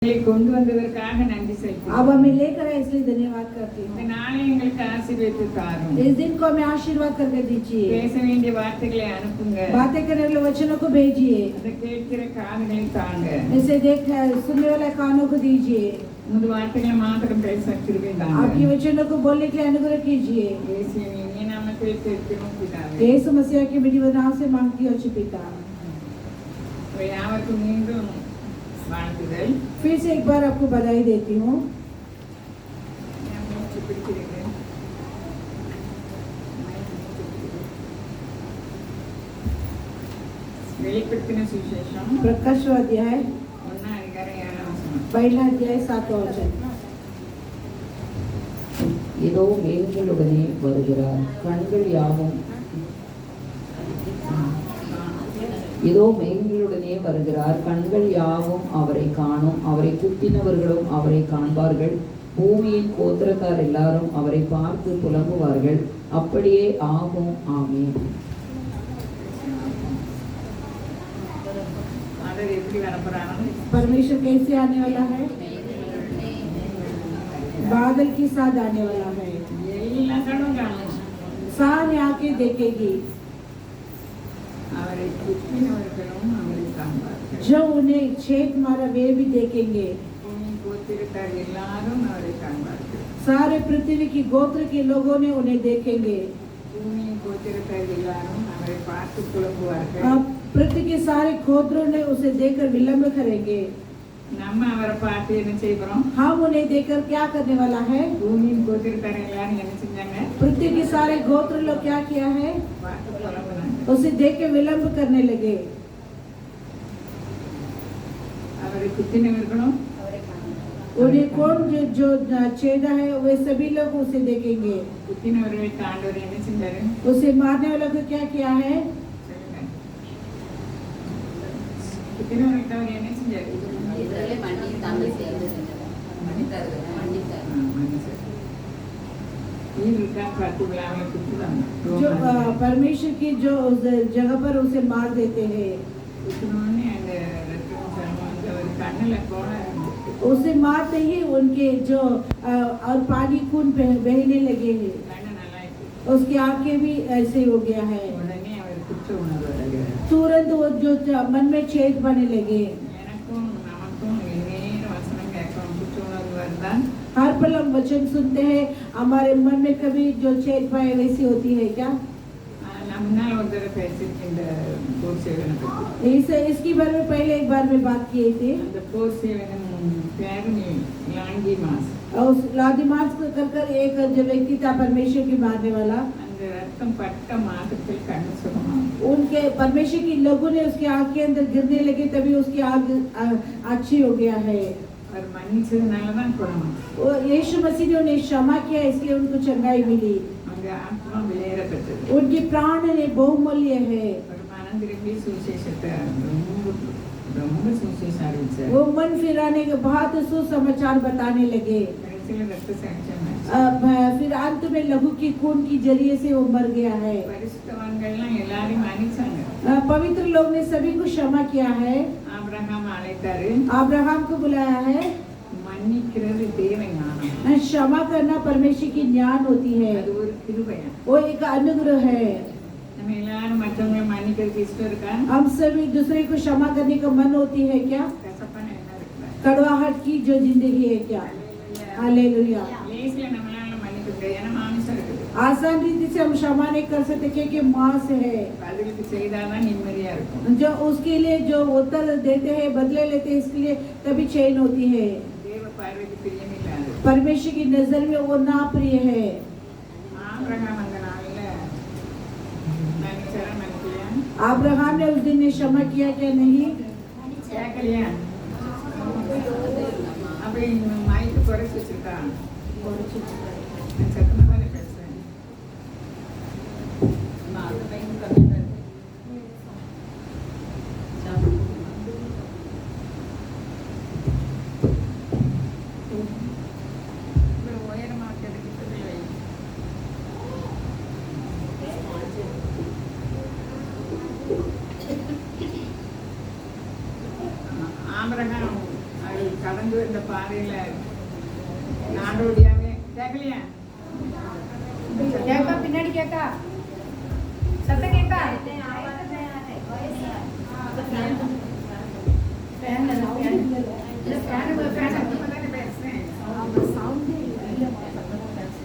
கொண்டு வந்ததற்காக நன்றி செலுத்துகிறேன். अब हमें लेकर आए इसलिए धन्यवाद करती இந்த हूँ। நாளை எங்களுக்கு ஆசீர்வதித்து தாரும். इस दिन को हमें आशीर्वाद करके दीजिए। பேச வேண்டிய வார்த்தைகளை அனுப்புங்க. बातें करने वाले वचनों को भेजिए। அதை கேட்கிற காதுகளை தாங்க. इसे देख सुनने वाले कानों को दीजिए। உமது வார்த்தைகளை மாத்திரம் பேச கிருபை தாங்க. आपकी वचनों को बोलने के लिए अनुग्रह कीजिए। இயேசுவின் இனிய நாமத்தில் கேட்கிறோம் பிதாவே. यीशु मसीह के मिठी नाम से मांगती हूँ अच्छे पिता। யாவருக்கும் மீண்டும் வாழ்த்துதல். फिर से एक बार आपको बधाई देती हूँ। வெளிப்படுத்தின சுவிசேஷம் प्रकाश अध्याय 1:7 पहला अध्याय 7 वचन। இதோ மேகங்களுடனே வருகிறார் கண்கள் யாவும் இதோ மேகங்களுடனே வருகிறார் கண்கள் யாவும் அவரை காணும் அவரை குத்தினவர்களும் அவரை காண்பார்கள் பூமியின் கோத்திரத்தார் எல்லாரும் அவரை பார்த்து புலம்புவார்கள் அப்படியே ஆகும் ஆமென். ஆண்டவர் எப்படி வரப்போறாங்க? परमेश्वर कैसे आने वाला है? बादल के साथ आने वाला है। எல்லா கண்ணும் காணும். सारे आके देखेगी। அவரை குத்தினவர்களும் அவரை காண்பார்கள். जो उन्हें छेद मारा वे भी देखेंगे। பூமியின் கோத்திரத்தார் எல்லாரும் அவரை காண்பார்கள். सारे पृथ्वी की गोत्र के लोगों ने उन्हें देखेंगे। பூமியின் கோத்திரத்தார் எல்லாரும் அவரை பார்த்து புலம்புவார்கள். अब पृथ्वी के सारे गोत्रों ने उसे देखकर विलंब करेंगे। நம்ம அவரை பார்த்து என்ன செய்கிறோம்? हम उन्हें देखकर क्या करने वाला है? பூமியின் கோத்திரத்தார் எல்லாரும் என்ன செஞ்சாங்க? पृथ्वी के सारे गोत्र लोग क्या किया है? பார்த்து புலம்புனாங்க. उसे देख के विलंब करने लगे। அவரை குத்தினவர்களும் उन्हें कौन जो छेदा है वे सभी लोग उसे देखेंगे। குத்தினவர்களுக்கு ஆண்டவர் என்ன செஞ்சாரு? उसे मारने वाला को क्या किया है? சொல்லுங்க. குத்தினவர்களுக்கு அவர் என்ன செஞ்சாரு? जो परमेश्वर की जो उस जगह पर उसे मार देते हैं। उसे मारते ही उनके जो और पानी खून बहने लगे हैं। उसकी आंखें भी ऐसे हो गया है। तुरंत वो जो मन में छेद बने लगे। हर पल हम वचन सुनते हैं हमारे मन में कभी जो छेद पाए वैसी होती है क्या? इसकी बारे में पहले एक बार में बात किए थे। उस लादिमास को कर एक जो व्यक्ति था परमेश्वर की मारने वाला, उनके परमेश्वर की लोगों ने उसकी आँख के अंदर गिरने लगे तभी उसकी आँख अच्छी हो गया है। यीशु मसीह ने उन्हें क्षमा किया इसलिए उनको चंगाई मिली। उनके प्राण ने बहुमूल्य है। वो मन फिराने के बाद सुसमाचार बताने लगे। फिर अंत में लहू की खून की जरिए से वो मर गया है। पवित्र लोग ने सभी को क्षमा किया है। अब्राहम को बुलाया है। क्षमा करना परमेश्वर की ज्ञान होती है। वो एक अनुग्रह है। हम सभी दूसरे को क्षमा करने का मन होती है क्या? कड़वाहट की जो जिंदगी है क्या? हालेलुया। आसान रीति से हम क्षमा नहीं कर सकते क्योंकि मांस है। जो उसके लिए जो उत्तर देते हैं बदले लेते हैं इसके लिए तभी चैन होती है। परमेश्वर की नजर में वो ना प्रिय है। अब्राहम ने उस दिन ने क्षमा किया क्या? नहीं क्या किया? अभी माइक पर सोचता கடந்து இந்த பாதையில நாடோடியாவே கேட்கலையா? கேக்கா பின்னாடி கேக்கா சத்தம் கேக்கா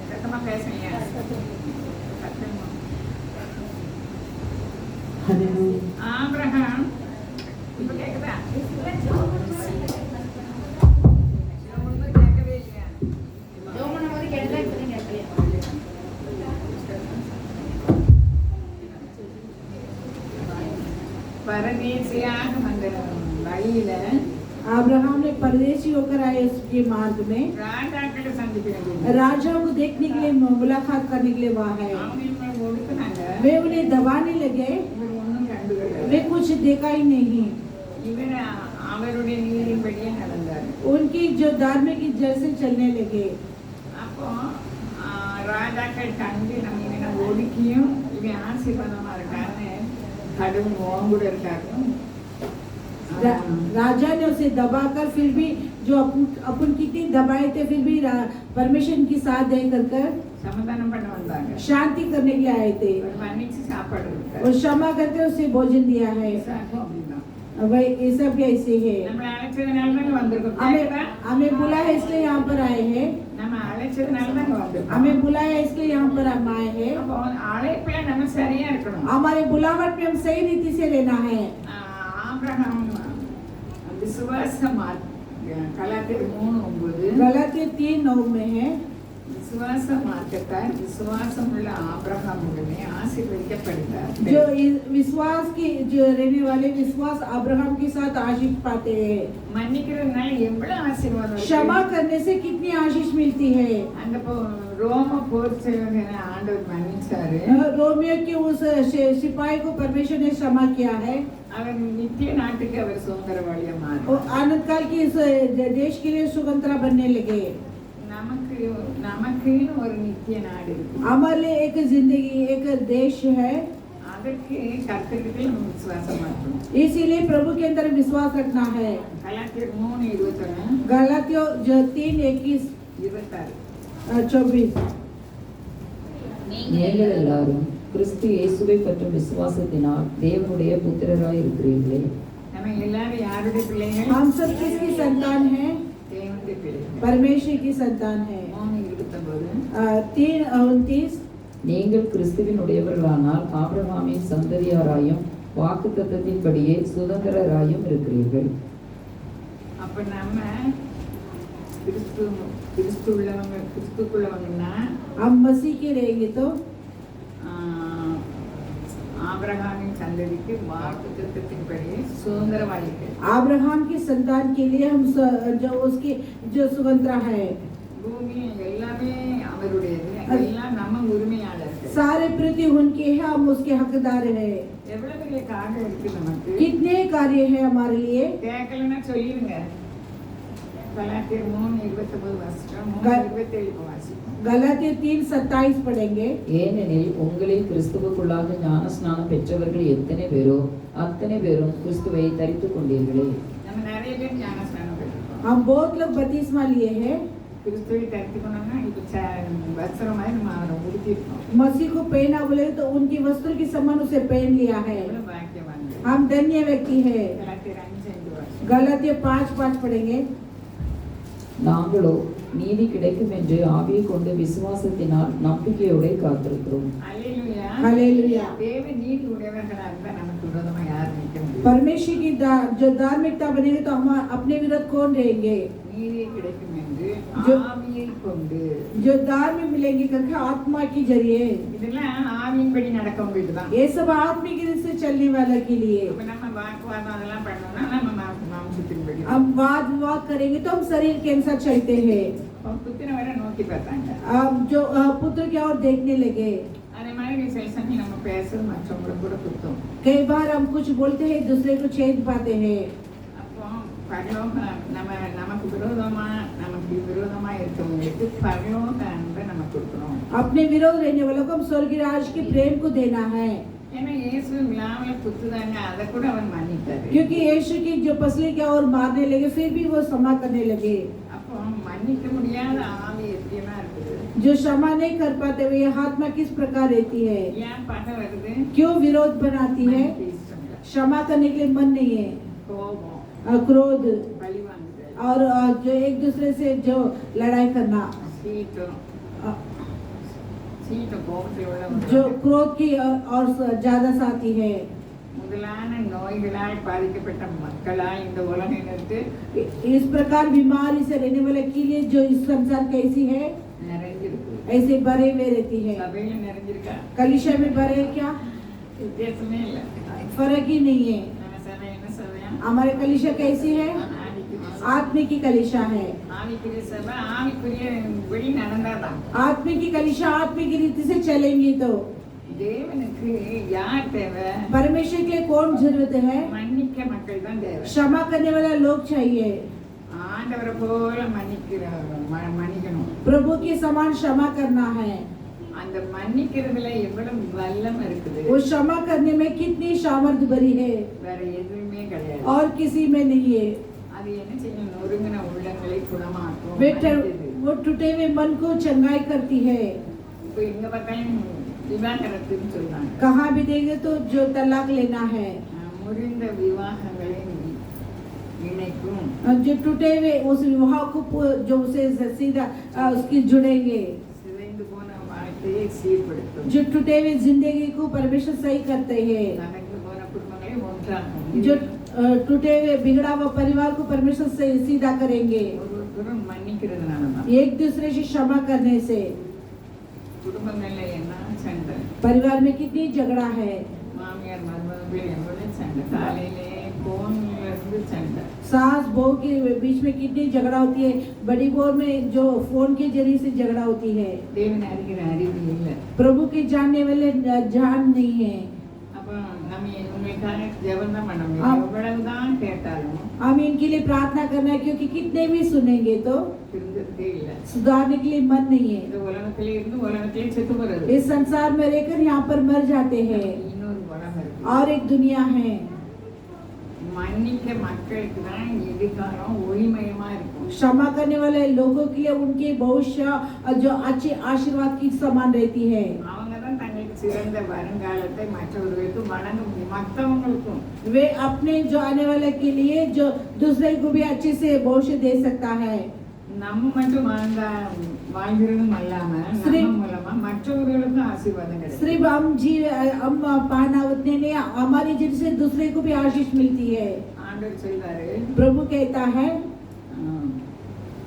சத்தமா பேசுறீங்க. ஆபிரகாம் இப்ப கேக்குதா? கேட்கவே இல்லையா? பரதேசியாக வந்த வழியில अब्राहम ने परदेशी होकर आए उसके मार्ग में ராஜாக்களை சந்திக்கிறாங்க. राजा को देखने के लिए मुलाकात करने के लिए वहाँ है அவங்க இவங்களை ஒடுக்குனாங்க. वे उन्हें दबाने लगे இவர் ஒண்ணும் கண்டுகொள்ளல. वे कुछ देखा ही नहीं இவர் அவருடைய நீதின்படியே நடந்தார். उनकी जो धार्मिक इज्जत से चलने लगे அப்போ ராஜாக்கள் கண்டு நம்ம இவனை ஒடுக்கியும் இவன் ஆசீர்வாதமா இருக்கான்னு கடவுள் ஓங்குட இருக்காரு. राजा ने उसे दबाकर फिर भी जो अपन कितनी दबाए थे फिर भी परमेश्वर की साथ दे कर சமாதானம் பண்ண வந்தாங்க. शांति करने के लिए आए थे ஒரு மன்னிச்சு சாப்பாடு கொடுத்தாரு. और क्षमा करके उसे भोजन दिया है சாக்கும் அப்படிதான். वही ये सब भी ऐसे है நம்மளை அழைச்சதுனால தாங்க வந்திருக்கோம். हमें கேக்குதா? हमें बुलाया इसलिए यहाँ पर आए हैं நம்ம அழைச்சதுனால தாங்க வந்திருக்கோம். हमें बुलाया इसलिए यहाँ पर हम आए हैं அப்போ அழைப்புல நம்ம சரியா இருக்கணும். हमारे बुलावट में हम सही रीति से रहना है ஆபிரகாம் விசுவாசமா கலாத்தியர் 3:9 गलातिया 3:9 में है விசுவாச மார்க்கத்தார் விசுவாசமுள்ள ஆபிரகாமுடனே ஆசீர்வதிக்கப்படுகிறார். जो विश्वास की जो रहने वाले विश्वास अब्राहम के साथ आशीष पाते हैं மன்னிக்கிறதுனால எவ்வளவு ஆசீர்வாதம் இருக்கு. क्षमा करने से कितनी आशीष मिलती है அந்த ரோம போர் சேவகனை ஆண்டவர் மன்னிச்சாரு. रोमियो के उस सिपाही को परमेश्वर ने क्षमा किया है அவன் நித்திய நாட்டுக்கு அவர் சுதந்திரவாளியா மாறி और आनंद काल की इस देश के लिए स्वतंत्र बनने लगे நமக்குன்னு ஒரு நித்திய நாடு இருக்கு. हमारे लिए एक जिंदगी एक देश है அதற்கு கர்த்தருக்கு நம்ம விசுவாசமா இருக்கணும். इसीलिए प्रभु के अंदर विश्वास रखना है கலாத்தியர் 3:21 गलातियों जो 3:21 24 நீங்கள் எல்லாரும் கிறிஸ்து இயேசுவை பற்றும் விசுவாசத்தினால் தேவனுடைய புத்திரராய் இருக்கிறீர்களே. நம்ம எல்லாரும் யாருடைய பிள்ளைகள்? हम सब किसकी संतान हैं தேவனுடைய பிள்ளைகள். परमेश्वर की संतान है 3:29 3:29 நீங்கள் கிறிஸ்துவினுடையவர்களானால் ஆபிரகாமின் சந்ததியாராயும் வாக்குத்தத்தத்தின்படியே சுதந்திரராயும் இருக்கிறீர்கள். அப்ப நம்ம கிறிஸ்துக்குள்ளவங்கன்னா हम मसीह के रहेंगे तो ஆபிரகாமின் சந்ததிக்கு வாக்குத்தத்தத்தின்படி சுதந்திரவாளிகள். अब्राहम की संतान के लिए हम जो उसकी जो स्वतंत्र है பூமி எல்லாமே அவருடையது. எல்லாம் நம்ம உரிமையாளர்கள். सारे पृथ्वी उनके हैं हम उसके हकदार हैं எவ்வளவு பெரிய காரியம் இருக்கு நமக்கு. कितने कार्य है हमारे लिए கேட்கலன்னா சொல்லிடுங்க. கலாத்தியர் 3:29 வாசிச்சோம். 3:27 வாசிப்போம். गलातिया 3:27 पढ़ेंगे ஏனெனில் உங்களில் கிறிஸ்துவுக்குள்ளாக ஞான ஸ்நானம் பெற்றவர்கள் எத்தனை பேரோ அத்தனை பேரும் கிறிஸ்துவை தரித்துக் கொண்டீர்களே. நம்ம நிறைய பேர் ஞானஸ்நானம் பெற்றிருக்கோம். हम बहुत लोग बपतिस्मा लिए हैं கிறிஸ்துவை தரித்துக்கணும்னா இப்ப வஸ்திரம் மாதிரி நம்ம அவரை உடுத்திருக்கோம். मसीह को पहना बोले तो उनकी वस्त्र की समान उसे पहन लिया है எவ்வளவு பாக்கியவான்கள். हम धन्य व्यक्ति है கலாத்தியர் 5:5 வாசிப்போம். गलातिया 5:5 पढ़ेंगे நாங்களோ நீதி கிடைக்கும் என்று ஆவியை கொண்டு விசுவாசத்தினால் நம்பிக்கையோட காத்திருக்கிறோம். அல்லேலூயா. हालेलुया தேவ நீதி உடையவர்களா இருந்தா நமக்கு விரோதமா யாரும் நிற்க முடியாது. परमेश्वर की जो धार्मिकता बनेगी तो हम अपने विरुद्ध कौन रहेंगे நீதி கிடைக்கும் என்று जो- ஆவியை கொண்டு जो धार्मिक मिलेंगे करके आत्मा के जरिए இதெல்லாம் ஆவியின்படி நடக்கவங்களுக்கு தான். ये सब आत्मिक रीति से चलने वाला के लिए அப்ப நம்ம வாக்குவாதம் அதெல்லாம் பண்ணோம்னா நம்ம மாம்சத்தின்படி. हम वाद विवाद करेंगे तो हम शरीर के अनुसार चलते हैं புத்திரவரை நோக்கி பார்த்தாங்க. अब जो पुत्र की ओर देखने लगे அதே மாதிரி சில சமயம் நம்ம பேசுறது மற்றவங்களுக்கு கூட குத்தம். कई बार हम कुछ बोलते हैं दूसरे को छेद पाते हैं அப்போ பரலோக நமக்கு விரோதமா இருக்கவங்களுக்கு பரலோக அன்பை நம்ம கொடுக்கணும். अपने विरोध रहने वालों को हम स्वर्गीय राज के प्रेम को देना है ஏன்னா இயேசு விழாவில குத்துதாங்க அதை கூட அவன் மன்னித்தாரு. क्योंकि यीशु की जो पसली क्या और मारने लगे फिर भी वो क्षमा करने लगे। அப்போ மன்னிக்க முடியாத ஆவி எப்படியெல்லாம் இருக்குது? जो क्षमा नहीं कर पाते वे आत्मा किस प्रकार रहती है? ஏன் பகை வருது? क्यों विरोध बनाती है? மன்னிக்க இஷ்டம் இல்ல. क्षमा करने के लिए मन नहीं है, கோபம், क्रोध பழி வாங்குதல், और जो एक दूसरे से जो लड़ाई करना, சீட்டம், अ, கோபத்தை जो உள்ள क्रोध की और ज्यादा साथी है। முதலான நோய்களால் பாதிக்கப்பட்ட மக்களால் இந்த உலகினருக்கு इस प्रकार बीमारी से रहने वाले के लिए जो इस संसार कैसी है நிறைஞ்சிருக்கு. ऐसे भरे हुए रहती है। சபையில நிறைஞ்சிருக்கா? कलिशा में भरे क्या? வித்தியாசமே இல்ல. फर्क ही नहीं है। நம்ம சபை என்ன சபையா? हमारे कलिशा कैसी है? ஆவிக்குரிய சபை. आत्मिक की कलिशा है। ஆவிக்குரிய சபை ஆவிக்குரிய படி நடந்தாதான். आत्मिक की कलिशा आत्मिक की रीति से चलेंगी तो தேவனுக்கு யார் தேவை? परमेश्वर के लिए कौन जरूरत है? மன்னிக்க மக்கள் தான் தேவை. क्षमा करने वाला लोग चाहिए। ஆண்டவரை போல மன்னிக்கணும். प्रभु के समान क्षमा करना है। அந்த மன்னிக்கிறதுல எவ்வளவு வல்லம் இருக்குது? वो क्षमा करने में कितनी सामर्थ्य भरी है வேற எதுவுமே கிடையாது. और किसी में नहीं है। அது என்ன செய்யும்? நொறுங்கின உள்ளங்களை குணமாக்கும். वो टूटे हुए मन को चंगाई करती है। இப்போ இங்க பார்த்தாலும் விவாகரத்துன்னு சொல்றாங்க. कहाँ भी देंगे तो जो तलाक लेना है, முறிந்த விவாகங்களை இணைக்கும். जो टूटे हुए उस विवाह को जो उसे सीधा उसकी जुड़ेंगे, சிதைந்து போன வாழ்க்கையை சீர்படுத்தும். जो टूटे हुए जिंदगी को परमेश्वर सही करते हैं, தனக்கு போன குடும்பங்களை ஒன்றாக்கும். जो टूटे हुए बिगड़ा हुआ परिवार को परमेश्वर से सीधा करेंगे। ஒருவருக்கொருவர் மன்னிக்கிறதுனாலதான். एक दूसरे से क्षमा करने से குடும்பங்கள்ல என்ன சண்டை? परिवार में कितनी झगड़ा है, மாமியார் மருமகள் எவ்வளவு சண்டை? காலையிலே போன்ல இருந்து சண்டை. सास बहू के बीच में कितनी झगड़ा होती है। बड़ी बहू में जो फोन के जरिए से झगड़ा होती है। தேவனை அறிகிற அறிவு இல்லை. प्रभु के जानने वाले जान नहीं है। அப்ப நம்ம உங்களுக்காக ஜெபம் தான் பண்ண முடியும். ஆம். எவ்வளவுதான் கேட்டாலும் हम इनके लिए प्रार्थना करना है, क्योंकि कितने भी सुनेंगे तो திருந்ததே இல்லை. सुधारने के लिए मन नहीं है। இந்த உலகத்திலே இருந்து உலகத்திலே செத்து போறது. इस संसार में रहकर यहाँ पर मर जाते हैं இன்னொரு உலகம் இருக்கு. और एक दुनिया है। மன்னிக்க மக்களுக்கு தான் எதிர்காலம் ஒளிமயமா இருக்கும். क्षमा करने वाले लोगों के लिए उनके भविष्य जो अच्छे आशीर्वाद की समान रहती है। அவங்க தான் தங்களுக்கு சிறந்த வருங்காலத்தை மற்றவர்களுக்கு வழங்க முடியும். மற்றவங்களுக்கும் वे अपने जो आने वाले के लिए जो दूसरे को भी अच्छे से भविष्य दे सकता है। நம்ம மட்டும் வாழ்கிறதும் அல்லாம சரி. நம்ம மூலமா மற்றவர்களுக்கும் ஆசீர்வாதம் கிடைக்கும். सिर्फ हम पाना उतने नहीं, हमारी जिनसे दूसरे को भी आशीष मिलती है। ஆண்டவர் சொல்றாரு, प्रभु कहता है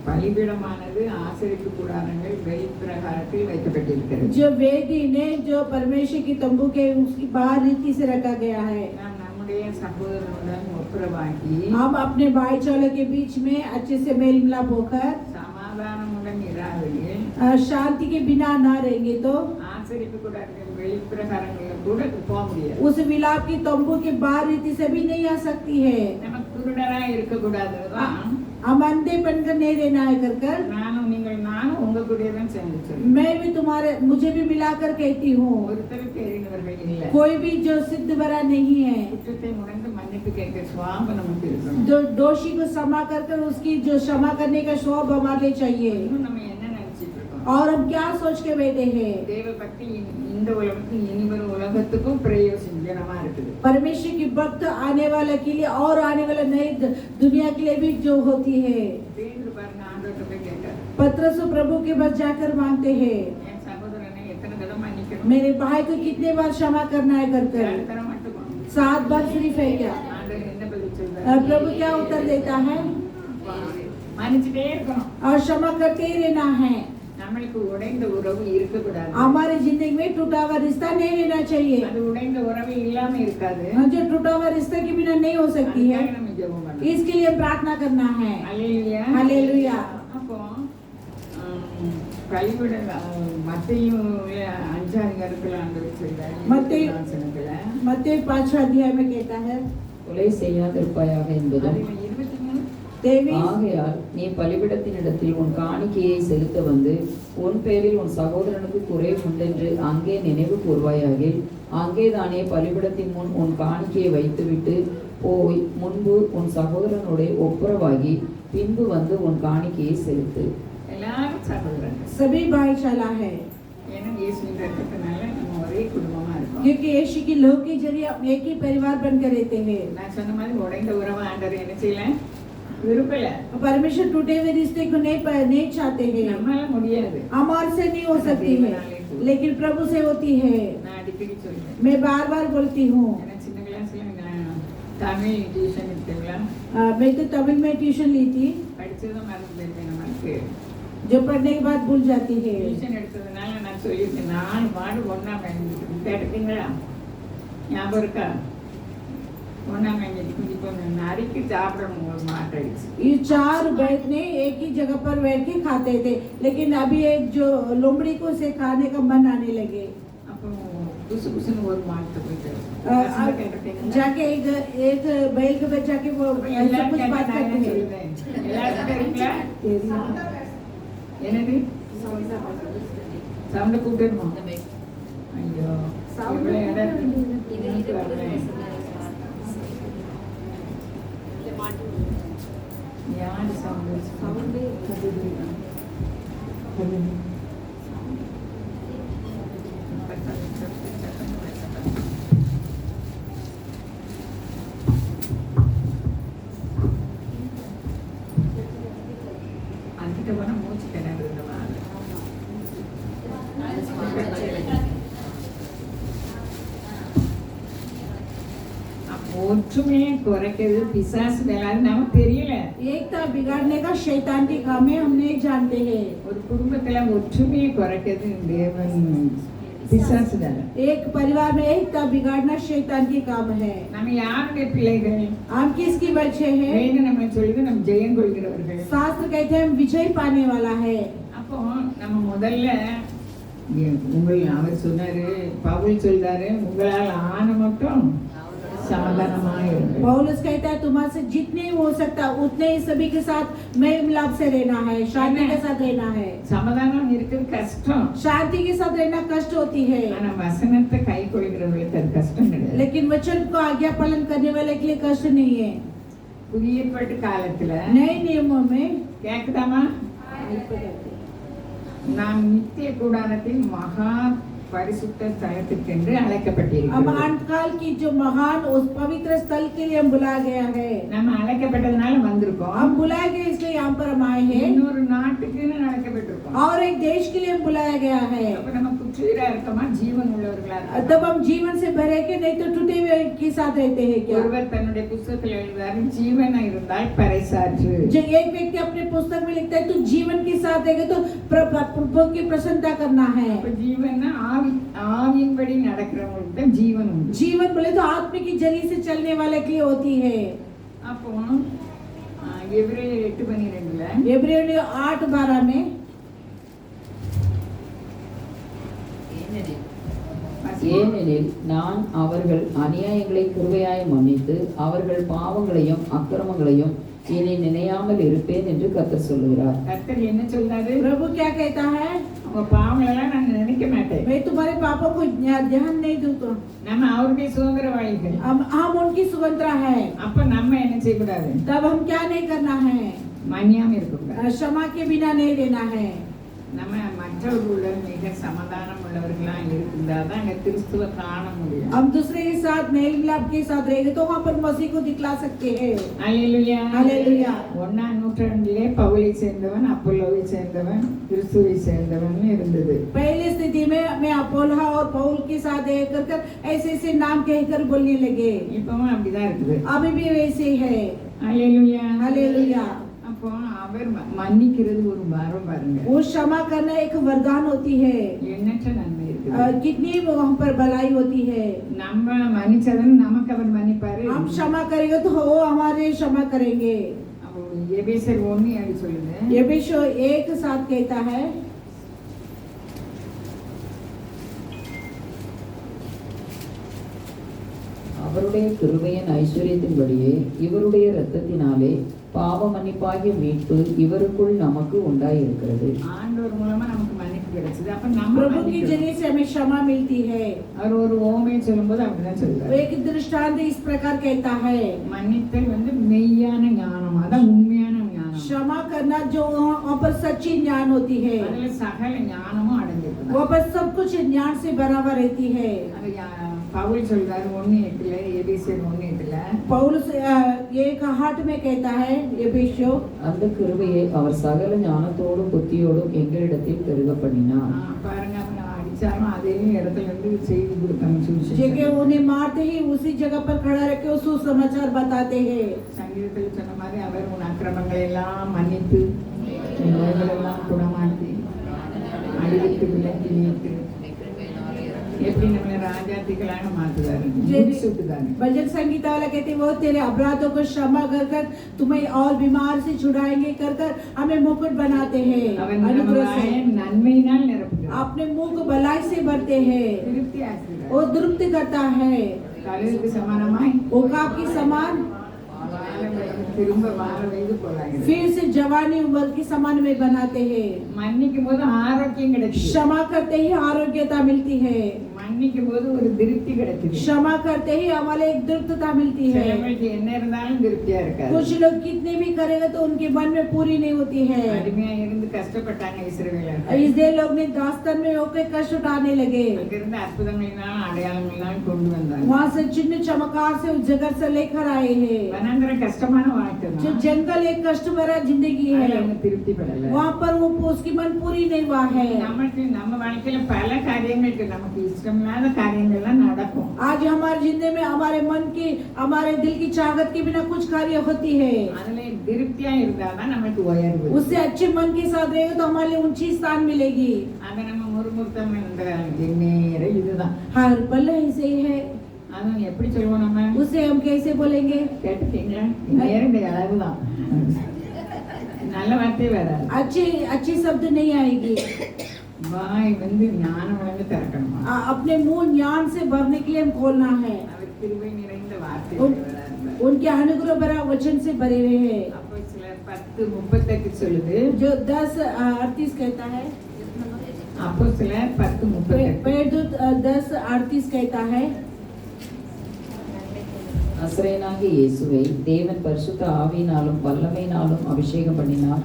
பலிபீடமானது ஆசரிப்பு கூடாரங்கள் வெளிப்பிரகாரத்தில் வைக்கப்பட்டிருக்கிறது. जो वेदी ने जो परमेश्वर की तंबू के उसकी बाहर रीति से रखा गया है। நாம் நம்முடைய சகோதரனுடன் ஒப்புரவாகி हम अपने भाईचारों के बीच में अच्छे से मेल मिलाप होकर சமாதானமுடன் இராவிடில் शांति के बिना ना रहेंगे तो ஆசரிப்பு கூடாரங்கள் வெளிப்பிரகாரங்களில் கூட போக முடியாது. उस विलाप की तंबू के बाहर रीति से भी नहीं आ सकती है। நம்ம குருடரா இருக்கக்கூடாதுதான். हम अंधेपन का नहीं रहना है कर நானும் உங்க கூட தான் சேர்ந்து मैं भी मुझे भी मिलाकर कहती हूँ, ஒருத்தருக்கு எறினவர்கள் இல்லை. कोई भी जो सिद्ध भरा नहीं है। குற்றத்தை உணர்ந்து மன்னிப்பு கேட்க சுவாபம் நமக்கு இருக்கணும். जो दोषी को क्षमा कर उसकी जो क्षमा करने का स्वभाव हमारे लिए चाहिए। இன்னும் நம்ம என்ன நினைச்சிட்டு இருக்கோம்? और हम क्या सोच के बैठे हैं? தேவ பக்தி இந்த உலகத்துக்கும் இனிவரும் உலகத்துக்கும் பிரயோஜனமா இருக்குது. परमेश्वर की भक्त आने वाले के लिए और आने वाले नई दुनिया के लिए भी जो होती है। பேதுரு பாருங்க, ஆண்டவர்கிட்ட போய் கேட்டார், पत्रस प्रभु के पास जाकर मांगते हैं, என் சகோதரனை எத்தனை தடவை மன்னிக்கணும்? मेरे भाई को कितने बार क्षमा करना है कर 7 தடவை மட்டும். 7 बार सिर्फ है क्या? ஆண்டவர் என்ன பதில் சொல்றாரு? प्रभु क्या उत्तर देता है? மன்னிச்சுட்டே இருக்கணும். और क्षमा करते ही रहना है। நம்மளுக்கு உடைந்த உறவு இருக்கக்கூடாது. हमारे जिंदगी में टूटा हुआ रिश्ता नहीं रहना चाहिए। அது உடைந்த உறவு இல்லாம இருக்காது. जो टूटा हुआ रिश्ता के बिना नहीं हो सकती है, அதுக்காக நம்ம ஜெபம் பண்ணணும். इसके लिए प्रार्थना करना है। அல்லேலூயா. हालेलुया। அப்போ கலிவிட மத்தேயு 5 அதிகாரத்துல ஆண்டவர் சொல்றாரு. மத்தேயு வசனத்துல मत्ती 5 अध्याय में कहता है, கொலை செய்யாதிருப்பாயாக என்பதும் அதுல 23 23 ஆகையால் நீ பலிபீடத்தினிடத்தில் உன் காணிக்கையை செலுத்த வந்து உன் பேரில் உன் சகோதரனுக்கு குறைவு உண்டென்று அங்கே நினைவு கூர்வாயாகில் அங்கேதானே பலிபீடத்தின் முன் உன் காணிக்கையை வைத்துவிட்டு போய் முன்பு உன் சகோதரனோட ஒப்புரவாகி பின்பு வந்து உன் காணிக்கையை செலுத்து. எல்லாரும் சகோதரங்க. सभी भाईचारा है ஏன்னா இயேசுவின் ரத்தத்தினால நம்ம ஒரே குடும்பமா இருக்கோம். क्योंकि यीशु की लहू के जरिए हम एक ही परिवार बनकर रहते हैं। நான் சொன்ன மாதிரி உடைந்த உறவை ஆண்டவர் என்ன செய்யல, விரும்பல. परमेश्वर टूटे हुए रिश्ते को नहीं चाहते हैं। நம்மால முடியாது. हमारे से नहीं हो सकती है, लेकिन प्रभु से होती है। நான் அடிக்கடி சொல்றேன். मैं बार बार बोलती हूँ। ஏன்னா சின்ன கிளாஸ்ல நான் தமிழ் டியூஷன் எடுத்தீங்களா? मैं तो तमिल में ट्यूशन ली थी, படிச்சதும் மறந்து போயிட்டேன். நமக்கு जो पढ़ने के बाद भूल जाती है। டியூஷன் எடுத்ததுனால நான் சொல்லியிருக்கேன், 4 வார்டு ஒண்ணா பயன்படுத்தி எடுத்தீங்களா? ஞாபகம் இருக்கா? ஒண்ணா பயன்படுத்தி குடிப்போம். நரிக்கு சாப்பிடணும் ஒரு மாட்டடிச்சு. ये 4 बैठने एक ही जगह पर बैठ के खाते थे, लेकिन अभी एक जो लोमड़ी को से खाने का मन आने लगे। அப்போ புதுசு புதுசுன்னு ஒரு மாட்டு போயிட்டு जाके एक बैल के पे जाके वो ऐसा कुछ बात करते हैं। என்னது சவுண்ட கூப்பிடணுமா? ஐயோ இவ்வளவு இடம் யார் சவுண்ட் அதுக்கிட்ட போனா மூச்சு கிணறு இருந்தவா ஒற்றுமையை குறைக்கிறது பிசாசு வேலை, நமக்கு தெரியல. एकता बिगाड़ने का शैतान की काम है, हम नहीं जानते हैं। ஒரு குடும்பத்துல ஒற்றுமையை குறைக்கிறது தேவன் பிசாசு வேலை. एक परिवार में एकता बिगाड़ना शैतान की काम है। நம்ம யாருடைய பிள்ளைகள்? हम किसकी बच्चे हैं? வேணும் நம்ம சொல்லுது, நம்ம ஜெயம் கொள்கிறவர்கள். शास्त्र कहते हैं हम विजय पाने वाला है। அப்போ நம்ம முதல்ல அவர் சொன்னாரு, பவுல் சொல்றாரு, உங்களால் ஆன மட்டும் समाधानमा पौलुस कहता है तुम्हारे से जितने हो सकता उतने ही सभी के साथ मेल मिलाप से रहना है, शांति के साथ रहना है। समाधाனம் இருக்குது கஷ்டம். शांति के साथ रहना कष्ट होती है, ஆனா வசனத்தை கை கொள்கிறவங்களுக்கு அது கஷ்டம் கிடையாது. लेकिन वचन को आज्ञा पालन करने वाले के लिए कष्ट नहीं है। புதிய ஏற்பாட்டு காலத்துல नए नियमों में கேக்குதாமா? நாம் நித்திய கூடாரத்தின் மகா பரிசுத்த ஸ்தலத்துக்கென்று அழைக்கப்பட்டிருக்கிறோம். अब अंतकाल की जो महान उस पवित्र स्थल के लिए हम बुलाया गया है। நம்ம அழைக்கப்பட்டதனால வந்திருக்கோம். हम बुलाए गए इसलिए यहाँ पर हम आए हैं। இன்னொரு நாட்டுக்குன்னு அழைக்கப்பட்டிருக்கோம். और एक देश के लिए हम बुलाया गया है। அப்ப நம்ம குற்றுயிரா இருக்கோமா, ஜீவன் உள்ளவர்களா இருக்கோமா? तब हम जीवन से भरे के नहीं तो टूटे हुए के साथ रहते हैं क्या? ஒருவர் தன்னுடைய புத்தகத்தில் எழுதுவார், ஜீவனா இருந்தால் பறைசாற்று. जो एक व्यक्ति अपने पुस्तक में लिखता है तो जीवन के साथ रहेगा तो प्रभु की प्रसन्नता करना है। அப்ப ஜீவன்னா ஆவியின்படி நடக்கிறவங்களுக்கு தான் ஜீவன் உண்டு. जीवन बोले तो आत्मा की जरिए से चलने वाले के लिए होती है। அப்போ எபிரேயர் 8:12 इब्रानियों 8:12 में ஏனெனில் நான் அவர்கள் அநியாயங்களை கிருபையாய் மன்னித்து அவர்கள் பாவங்களையும் அக்கிரமங்களையும் இனி நினையாமல் இருப்பேன் என்று கர்த்தர் சொல்லுகிறார். கர்த்தர் என்ன சொல்றாரு? प्रभु क्या कहता है? உங்க பாவங்களெல்லாம் நான் நினைக்க மாட்டேன். मैं तुम्हारे पापों को ध्यान नहीं दूंगा। நம்ம அவருடைய சுதந்திரவாளிகள். हम उनकी स्वतंत्रता है। அப்ப நம்ம என்ன செய்யக்கூடாது? तब हम क्या नहीं करना है? மன்னியாம இருக்கக்கூடாது. क्षमा के बिना नहीं रहना है। நம்ம மற்றவர்களுடன் மிக சமாதானம் உள்ளவர்களா இருந்தாதான் அங்க கிறிஸ்துவ காண முடியும். हम दूसरे के साथ मेल मिलाप के साथ रहेंगे तो वहाँ पर मसीह को दिखला सकते हैं। அல்லேலூயா அல்லேலூயா। 1ஆம் நூற்றாண்டிலே பவுலை சேர்ந்தவன், அப்போலோவை சேர்ந்தவன், கிறிஸ்துவை சேர்ந்தவன் இருந்தது. पहले स्थिति में मैं अपोलो और पौल के साथ कर ऐसे ऐसे नाम कहकर बोलने लगे। இப்பவும் அப்படிதான் இருக்குது. अभी भी वैसे है। அல்லேலூயா हालेलुया। அப்போ அவர் மன்னிக்கிறது ஒரு வரம் பாருங்க. वो क्षमा करना एक वरदान होती है। எண்ணற்ற நன்மை இருக்குது. कितनी वहाँ पर भलाई होती है। நம்ம மன்னிச்சதன் நமக்கு அவர் மன்னிப்பாரு. हम क्षमा करेंगे तो वो हमारे क्षमा करेंगे। அப்போ எபேசியர் 1 அப்படி சொல்லுது. एफेसो 1 साथ कहता है அவருடைய கிருபையின் ஐஸ்வர்யத்தின்படியே இவருடைய இரத்தத்தினாலே பாவ மன்னிப்பாகிய மீட்பு இவருக்குள் நமக்கு உண்டாயிருக்கிறது. ஆண்டவர் மூலமா நமக்கு மன்னிப்பு கிடைச்சது. அப்ப நம்ம प्रभु के जरिए से हमें क्षमा मिलती है. அவர் ஒரு ஓமையை சொல்லும்போது அப்படிதான் சொல்றாரு. एक दृष्टांत इस प्रकार कहता है, மன்னித்தல் வந்து மெய்யான ஞானம், அதான் உண்மையான ஞானம். क्षमा करना जो वहाँ पर सच्ची ज्ञान होती है, அதுல சகல ஞானமும் அடங்கியிருக்கு. वहाँ पर सब कुछ ज्ञान से बराबर रहती है. அது பவுல் சொல்றாரு 1:8 எபேசியர் 1:8 पौलुस एक हाट में कहता है एफेसियों, அந்த கிருபையை அவர் சகல ஞானத்தோடும் புத்தியோடும் எங்களிடத்தில் பெருக பண்ணினார். பாருங்க, அவனை அடிச்சாலும் அதே இடத்துல இருந்து செய்தி கொடுத்தாங்க. जगह उन्हें मारते ही उसी जगह पर खड़ा रख के सुसमाचार बताते हैं. சங்கீதத்தில் சொன்ன மாதிரி அவர் உன் அக்கிரமங்களை எல்லாம் மன்னித்து உன் நோய்கள் எல்லாம் குணமாக்கி அடிவிட்டு விலக்கி நீட்டு எப்படி நம்மளை ராஜாத்திகளாக மாத்துதாரு, சுட்டுதாரு. भजन संगीता वाला कहते वो तेरे अपराधों को क्षमा कर कर तुम्हें और बीमार से छुड़ाएंगे कर कर हमें मुकुट बनाते हैं. அவன் நம்மை நன்மையினால் நிரப்புகிறார். अपने मुंह को भलाई से भरते हैं. திருப்தி ஆக்குகிறார். वो तृप्ति करता है. கழுகுக்கு சமானமாய் ओकाब के समान திரும்ப வாழ வைத்து போறாங்க. फिर से जवानी उम्र के समान में बनाते हैं. மன்னிக்கும் போது ஆரோக்கியம் கிடைக்குது. क्षमा करते ही आरोग्यता मिलती है. மன்னிக்கும் போது ஒரு திருப்தி கிடைக்குது. क्षमा करते ही हमारे एक तृप्तता मिलती है. சிலருக்கு என்ன இருந்தாலும் திருப்தியா இருக்காது. कुछ लोग कितने भी करेगा तो उनके मन में पूरी नहीं होती है. அடிமையா இருந்து கஷ்டப்பட்டாங்க இஸ்ரவேலர்கள். इसलिए लोग ने दास्तान में होकर कष्ट उठाने लगे. அங்கிருந்து அற்புதங்களாலும் அடையாளங்களாலும் கொண்டு வந்தாங்க. वहाँ से चिन्ह चमत्कार से उस जगत से लेकर आए हैं. வனாந்தர கஷ்டமான வாழ்க்கை जो தான். जंगल एक कष्ट भरा जिंदगी है. அதுல அவங்க திருப்தி படல. वहाँ पर वो उसकी मन पूरी नहीं हुआ है. நம்ம வாழ்க்கையில பல காரியங்களுக்கு நமக்கு இஷ்டமில்லாத காரியங்கள்லாம் நடக்கும். आज हमारे जिंदगी में हमारे मन की हमारे दिल की चाहत के बिना कुछ कार्य होती है. அதுல திருப்தியா இருந்தாதான் நமக்கு உயர்வு. उससे अच्छे मन के साथ रहेगा तो हमारे लिए ऊंची स्थान मिलेगी. அதை நம்ம முறுமுறுத்தம் நேர இதுதான். हर पल ऐसे ही है. அதுவும் எப்படி சொல்லுவோம் நம்ம? उसे हम कैसे बोलेंगे? கேட்டுட்டீங்களா? நேரம் அளவுதான். நல்ல வார்த்தை வராது. अच्छी शब्द नहीं आएगी. வாய் வந்து ஞானம் வந்து திறக்கணுமா? अपने मुंह ज्ञान से भरने के लिए हम खोलना है. அவர் கிருபை நிறைந்த வார்த்தை வராது. उनके अनुग्रह भरा वचन से भरे हुए हैं. அப்போ சிலர் 10:38 சொல்லுது. जो 10:38 कहता है. அப்போ சிலர் 10:38 पेटदूत 10:38 कहता है. நசரேயனாகிய இயேசுவை தேவன் பரிசுத்த ஆவியினாலும் வல்லமையினாலும் அபிஷேகம் பண்ணினார்.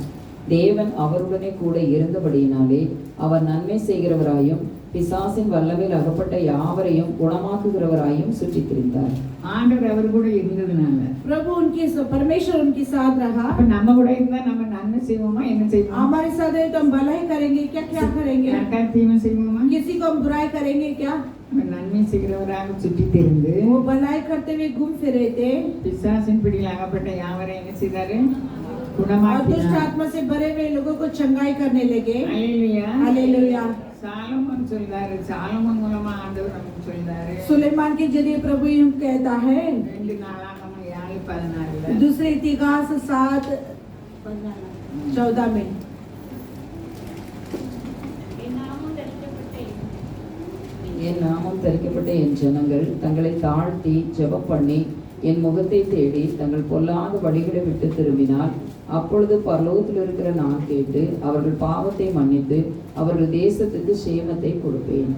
தேவன் அவருடனே கூட இருந்தபடியினாலே அவர் நன்மை செய்கிறவராயும் பிசாசின் வல்லமையில் அகப்பட்ட யாவரையும் குணமாக்குகிறவராயும் சுற்றித் திரிந்தார். ஆண்டவர் அவர் கூட இருந்ததுனால प्रभु उनके परमेश्वर उनके साथ रहा. அப்ப நம்ம கூட இருந்தா நம்ம நன்மை செய்வோமா என்ன செய்வோம்? हमारे साथ है तो हम भलाई करेंगे क्या? क्या करेंगे? யாருக்காவது தீமை செய்வோமா? किसी को हम बुराई करेंगे क्या? நம்ம நன்மை செய்கிறவராக சுற்றி திரிந்து वो भलाई करते हुए घूम फिरे थे. பிசாசின் பிடியில் அகப்பட்ட யாவரை என்ன செய்தாரு? और दुष्ट குணமாக்கினார். आत्मा से भरे हुए लोगों को चंगाई करने लगे. அல்லேலூயா. हालेलुया. சாலமோன் சொல்றாரு, சாலமோன் மூலமா ஆண்டவர் நமக்கு சொல்றாரு. सुलेमान के जरिए प्रभु यूं कहता है. 2 நாளாகமம் 7:14 दूसरे इतिहास 7:14 में என் நாமம் தரிக்கப்பட்ட என் ஜனங்கள் தங்களை தாழ்த்தி ஜெபம் பண்ணி என் முகத்தை தேடி தங்கள் பொல்லாத வழிகளை விட்டு திரும்பினால் அப்பொழுது பரலோகத்தில் இருக்கிற நான் கேட்டு அவர்கள் பாவத்தை மன்னித்து அவர்கள் தேசத்துக்கு சேமத்தை கொடுப்பேன்.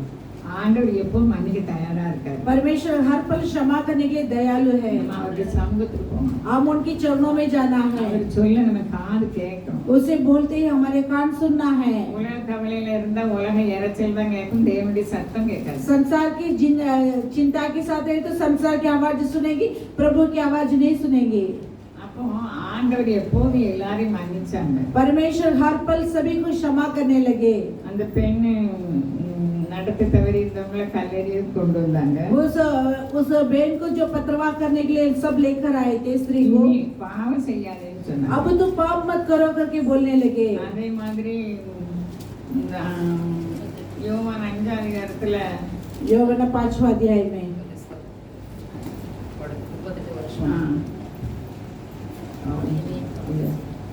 ஆண்டவர் எப்பவும் மன்னிக்க தயாரா இருக்காரு. परमेश्वर हर पल क्षमा करने के लिए दयालु है. நம்ம அவருடைய சமூகத்துக்கு போகணும். हम उनके चरणों में जाना है. அவர் சொல்ல நம்ம காது கேட்கணும். उसे बोलते ही हमारे कान सुनना है. உலக கவலையில இருந்தா உலக இறைச்சல் தான் கேட்கும், தேவனுடைய சத்தம் கேட்காது. संसार की चिंता के साथ रहे तो संसार की आवाज सुनेगी, प्रभु की आवाज नहीं सुनेगी. அப்போ ஆண்டவர் எப்போது எல்லாரையும் மன்னிச்சாங்க. परमेश्वर हर पल सभी को क्षमा करने लगे. அந்த பெண்ணு நடத்த தவறி இருந்தவங்களை கல்லெறிய கொண்டு வந்தாங்க. उस बहन को जो पत्रवाह करने के लिए सब लेकर आए थे स्त्री को, நீ பாவம் செய்யாதேன்னு சொன்னாங்க. अब तो पाप मत करो करके बोलने लगे. அதே மாதிரி யோவான் 5 அதிகாரத்துல யோவான் 5वां अध्याय में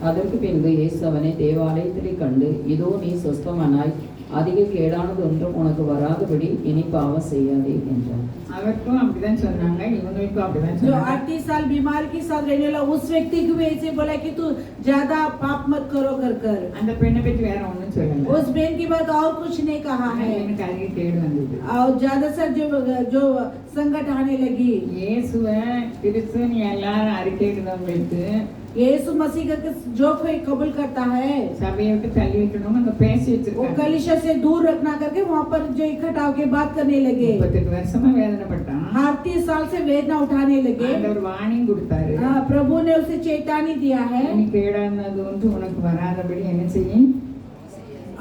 அதற்கு பின்பு இயேசு அவனை தேவாலயத்திலே கண்டு, இதோ நீ சொஸ்தமானாய், அதிக கேடானது ஒன்றும் உனக்கு வராதபடி இனி பாவம் செய்யாதே என்றார். அவருக்கும் அப்படிதான் சொன்னாங்க, இவங்களுக்கும் அப்படிதான் जो சொன்னாங்க. 38 साल बीमार के साथ रहने वाला उस व्यक्ति को भी ऐसे बोला कि तू ज्यादा पाप मत करो कर அந்த பெண்ணை பற்றி வேற ஒண்ணும் சொல்லல. उस बहन की बात और कुछ नहीं कहा है எனக்கு அதிக கேடு வந்தது. और ज्यादा से जो संकट आने लगी। இயேசுவை கிறிஸ்துன்னு எல்லாரும் அறிக்கையிடுறவங்களுக்கு यीशु मसीह का जो कोई कबूल करता है சபையை விட்டு தள்ளி வைக்கணும் அங்க பேசி वो வச்சிருக்காங்க. कलीसिया से दूर रखना करके वहाँ पर जो इकट्ठा होके बात करने लगे। 38 வருஷமா வேதனைப்பட்டான். 38 साल से वेदना उठाने लगे। ஆண்டவர் வார்னிங் கொடுத்தாரு. प्रभु ने उसे चेतावनी दिया है நீ கேடானது ஒன்று உனக்கு வராதபடி என்ன செய்யும்?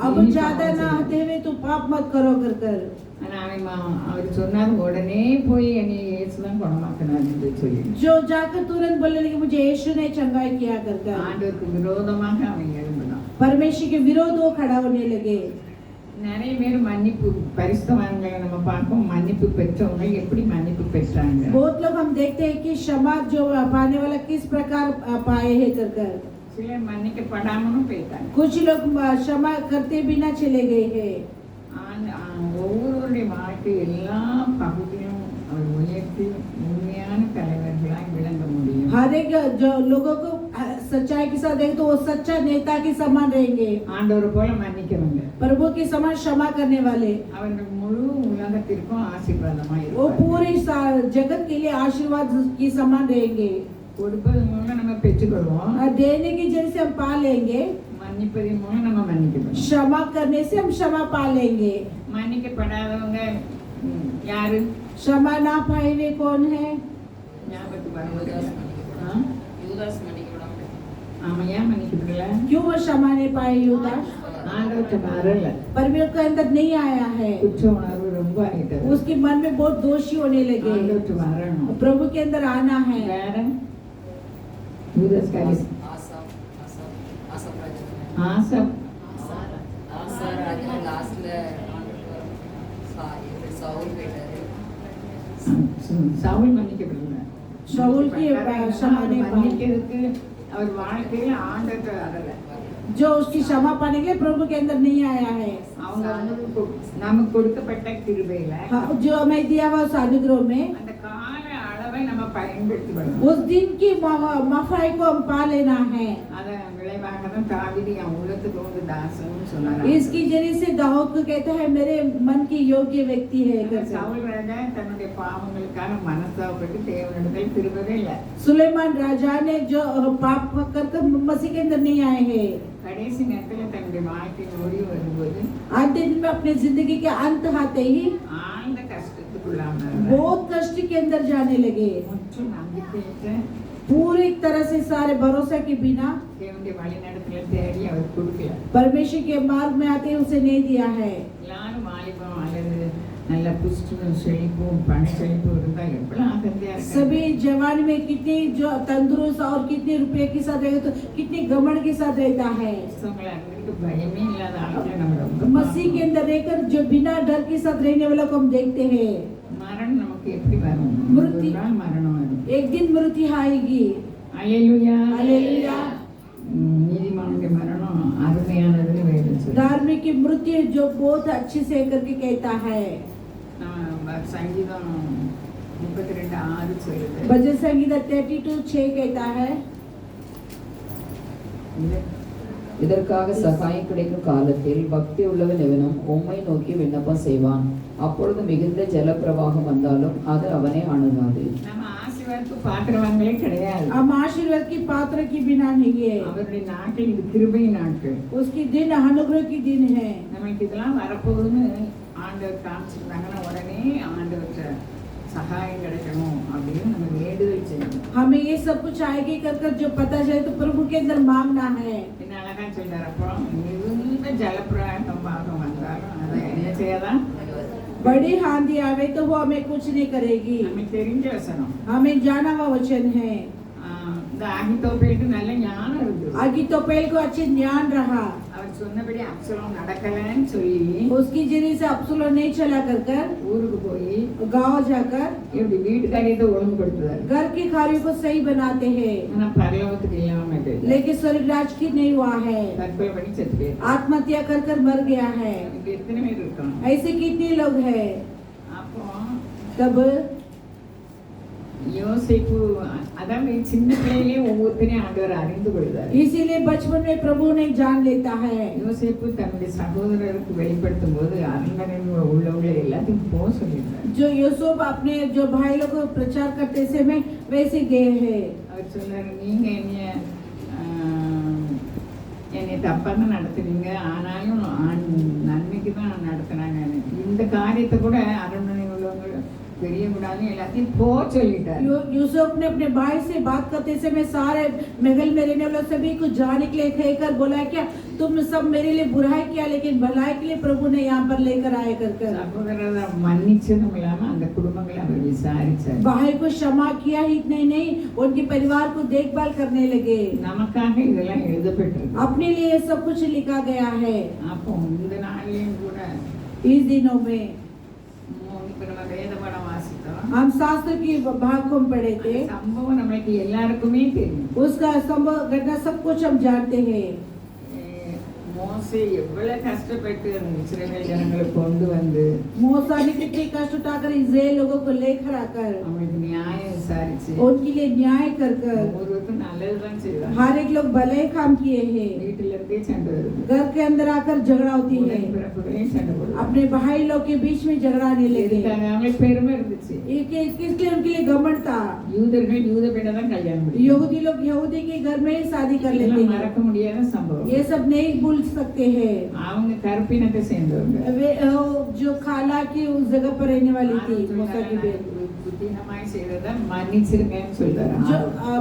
अब ज्यादा ना होते हुए तू पाप मत करो कर ஆனா அவர் சொன்னார் உடனே போய் என்னை இயேசுதான் குணமாக்கினார்னு சொல்லி. जो जाकर तुरंत बोलने लगे मुझे यीशु ने चंगाई किया कर ஆண்டவருக்கு விரோதமாக அவன் எழும்பினான். परमेश्वर के विरोध वो खड़ा होने लगे। நிறைய பேர் மன்னிப்பு பரிசுத்தவான்களை நம்ம பார்ப்போம், மன்னிப்பு பெற்றவங்க எப்படி மன்னிப்பு பெற்றாங்க. बहुत लोग हम देखते हैं कि क्षमा जो पाने वाला किस प्रकार पाए हैं कर சிலர் மன்னிக்கப்படாமலும் போயிட்டாங்க. कुछ लोग क्षमा करते बिना चले गए हैं। ஒவ்வொருவருடைய வாழ்க்கை எல்லா பகுதியும் அவர் உயர்த்தி உண்மையான தலைவர்களாய் விளங்க முடியும். हर एक जो लोगों को सच्चाई के साथ देखें तो वो सच्चा नेता के समान रहेंगे। ஆண்டவர் போல மன்னிக்கிறவங்க प्रभु के समान क्षमा करने वाले அவர்கள் முழு உலகத்திற்கும் ஆசீர்வாதமாய் वो இருப்பார்கள். पूरे जगत के लिए आशीर्वाद के समान रहेंगे। கொடுப்பதன் மூலம் நம்ம பெற்றுக்கொள்வோம், देने की जरिए से हम पा लेंगे, மன்னிப்பதன் மூலம் நம்ம மன்னிக்கணும். क्षमा करने से हम क्षमा पा लेंगे। மன்னிக்கப்படாதவங்க யாரு? क्षमा ना पाए हुए कौन है? ஞாபகத்துக்கு வருவது. யூதாஸ் மன்னிக்கப்படாம ஆமா, ஏன் மன்னிக்கப்படல? क्यों वो क्षमा नहीं पाए यूदास? ஆண்டவர்கிட்ட வரல. परमेश्वर के अंदर नहीं आया है, குற்ற உணர்வு ரொம்ப ஆயிட்டது. उसके मन में बहुत दोषी होने लगे। ஆண்டவர்கிட்ட வரணும். प्रभु के अंदर आना है। வேற யூதாஸ் காரி ஆசப் சவுல் மன்னிக்கப்படல. शाऊल की क्षमा नहीं पाई, மன்னிக்கிறதுக்கு அவர் வாழ்க்கையில ஆண்டவர்கிட்ட வரல. जो उसकी क्षमा पाने के लिए प्रभु के अंदर नहीं आया है। அவங்க நமக்கு கொடுக்கப்பட்ட கிருபையில जो हमें दिया हुआ उस अनुग्रह में அந்த கால அளவை நம்ம பயன்படுத்தி வரணும். उस दिन की मफाई को हम पा लेना है। அத விளைவாக தான் தாவீது என் உள்ளத்துக்கு வந்து தாசன்னு சொன்னார். इसकी जरिए से दाऊद को कहता है मेरे मन की योग्य व्यक्ति है। சவுல் ராஜா தன்னுடைய பாவங்களுக்காக மனஸ்தாபப்பட்டு தேவனிடத்தில் திரும்பவே இல்லை. सुलेमान राजा ने जो पाप कर मसीह के अंदर नहीं आए हैं। கடைசி நேரத்தில் தன்னுடைய வாழ்க்கையின் முடிவு வரும்போது अंतिम दिन में अपने जिंदगी के अंत आते ही ஆழ்ந்த கஷ்டத்துக்குள்ளானார். बहुत कष्ट के अंदर जाने लगे। முற்று நம்பிக்கையற்ற पूरी तरह से सारे भरोसा के बिना தேவனுடைய வழிநடத்தல தேடி அவர் கொடுக்கல. परमेश्वर के मार्ग में आते उसे नहीं दिया है। எல்லாரும் வாலிபம் அல்லது நல்ல புஷ்டும் செழிப்பும் பண செழிப்பும் இருந்தா எவ்வளவு ஆசையா இருக்கு. सभी जवान में कितने जो तंदुरुस्त और कितने रुपए के साथ रहेगा तो कितने घमंड के साथ रहता है। கிறிஸ்தவங்களை அன்றைக்கு பயமே இல்லாத ஆளுங்களை நம்ம ரொம்ப मसीह के अंदर रहकर जो बिना डर के साथ रहने वालों को हम देखते हैं। மரணம் நமக்கு எப்படி வரும்? மிருத்தி. ஒரு நாள் மரணம் வரும். एक दिन मृत्यु आएगी। அல்லேலூயா. हालेलुया। நீதிமானுடைய மரணம் அருமையானதுன்னு வேதம் சொல்லுது. धार्मिक की मृत्यु जो बहुत अच्छे से करके कहता है। சங்கீதம் 32:6 சொல்லுது. भजन संगीत 32:6 कहता है இதற்காக சகாயம் கிடைக்கும் காலத்தில் பக்தி உள்ளவன் எவனும் உம்மை நோக்கி விண்ணப்பம் செய்வான். அப்பொழுது மிகுந்த ஜலப்பிரவாகம் வந்தாலும் அது அவனை அணுகாது. நம்ம ஆசீர்வாதத்துக்கு பாத்திரவான்களே கிடையாது. हम आशीर्वाद की पात्र की बिना नहीं है। அவருடைய நாட்கள் இது கிருபை நாட்கள். उसकी दिन अनुग्रह की दिन है। நமக்கு இதெல்லாம் வரப்போகுதுன்னு ஆண்டவர் காமிச்சிருந்தாங்கன்னா உடனே ஆண்டவர்கிட்ட சகாயம் கிடைக்கணும் அப்படின்னு நம்ம வேண்டுதல் செய்யணும். हमें ये सब कुछ आएगी कर जो पता चले तो प्रभु के अंदर मांगना है। என்ன அழகா சொல்றாரு. அப்புறம் மிகுந்த ஜலப்பிரவாகம் வந்தாலும் அதை என்ன செய்யாதான்? बड़ी आंधी आवे तो वो हमें कुछ नहीं करेगी। நமக்கு தெரிஞ்ச வசனம். हमें जाना हुआ वचन है। இந்த இந்த அகித்தோப்பேலுக்கு நல்ல ஞானம் இருந்தது. अहीतोपेल को अच्छे ज्ञान रहा, அவர் சொன்னபடி அப்சலோம் நடக்கலன்னு சொல்லி उसकी जरिए से अब्सलोम नहीं चला कर ஊருக்கு போய் गांव जाकर இப்படி வீட்டு காரியத்தை ஒழுங்குபடுத்துவார். घर के कार्यों को सही बनाते हैं, ஆனா பரலோகத்துக்கு இல்லாம போயிட்டார். लेकिन स्वर्गराज की नहीं हुआ है, தற்கொலை பண்ணி செத்து போயிட்டார். आत्महत्या कर मर गया है। இப்படி எத்தனை பேர் இருக்காங்க? ऐसे कितने लोग हैं? அப்போ तब யோசேப்பு அதாவது சின்ன பிள்ளையிலே ஒவ்வொருத்தரையும் ஆண்டவர் அறிந்து கொள்கிறார். इसीलिए बचपन में प्रभु ने जान लेता है। யோசேப்பு தன்னுடைய சகோதரருக்கு வெளிப்படுத்தும் போது அரண்மனையில் உள்ளவங்களை எல்லாத்தையும் போக சொல்லியிருந்தார். जो यूसुफ अपने जो भाई लोग को प्रचार करते समय वैसे गए हैं। அவர் சொன்னார், நீங்க என்னை தப்பா தான் நடத்துறீங்க, ஆனாலும் நன்மைக்கு தான் நடத்துனாங்க. இந்த காரியத்தை கூட அரண்மனை உள்ளவங்க தெரியக்கூடாது, எல்லாத்தையும் போக சொல்லிட்டார். यूसुफ ने अपने भाई से बात करते समय सारे महल में रहने वाले सभी को जाने के लिए कहकर बोला, क्या तुम सब मेरे लिए बुराई किया, लेकिन भलाई के लिए प्रभु ने यहाँ पर लेकर आए कर சகோதரரை மன்னிச்சதும் இல்லாம அந்த குடும்பங்களை அவர் விசாரிச்சார். भाई को क्षमा किया ही नहीं, उनके परिवार को देखभाल करने लगे। நமக்காக இதெல்லாம் எழுதப்பட்டிருக்கு. अपने लिए ये सब कुछ लिखा गया है। அப்போ இந்த நாள்லயும் கூட इस दिनों में இப்ப நம்ம வேத பாடம் வாசித்தோம். हम शास्त्र की भाग को पढ़े थे, சம்பவம் நம்மளுக்கு எல்லாருக்குமே தெரியும். उसका संभव घटना सब कुछ हम जानते हैं। மோசே எவ்வளவு கஷ்டப்பட்டு அந்த இஸ்ரவேல் ஜனங்களை கொண்டு வந்து मूसा ने कितने कष्ट उठाकर इस्राएल लोगों को लेकर आकर அவங்களுக்கு நியாயம் விசாரிச்சு उनके लिए न्याय कर ஒவ்வொருவருக்கும் நல்லதுதான் செய்வாங்க. हर एक लोग भले काम किए हैं। வீட்டுல இருந்தே சண்டை வருது, घर के अंदर आकर झगड़ा होती है, உடன்பிறப்புகளே சண்டை போடுவாங்க. अपने भाई लोग के बीच में झगड़ाने लगे। எதுக்காக? அவங்களுக்கு பெருமை இருந்துச்சு. किसके उनके लिए घमंड था। யூதர்கள் யூத பெண்ணை தான் கல்யாணம் முடியும். यहूदी लोग यहूदी के घर में ही शादी कर लेते हैं। மறக்க முடியாத சம்பவம். ये सब नहीं भूल सकते हैं। அவங்க கருப்பினத்தை சேர்ந்தவங்க. वे जो खाला की उस जगह पर रहने वाली थी, मूसा की बेटी, புத்தினமாய் செய்ததை மன்னிச்சிருங்கன்னு சொல்றாரு. जो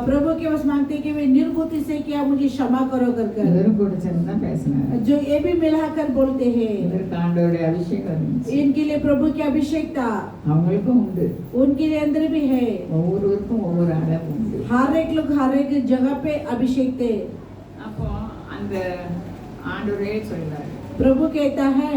प्रभु के पास मांगते कि वे निर्बुद्धि से किया, मुझे क्षमा करो कर இவரும் கூட சேர்ந்து தான் பேசினாரு. जो ये भी मिलाकर बोलते हैं। இவருக்கு ஆண்டவருடைய அபிஷேகம் இருந்துச்சு. इनके लिए प्रभु की अभिषेक था, அவங்களுக்கும் உண்டு. उनके लिए अंदर भी है। ஒவ்வொருவருக்கும் ஒவ்வொரு அளவு உண்டு. हर एक लोग हर एक जगह पे अभिषेक थे। அப்போ அந்த ஆண்டவரே சொல்றாரு, प्रभु कहता है,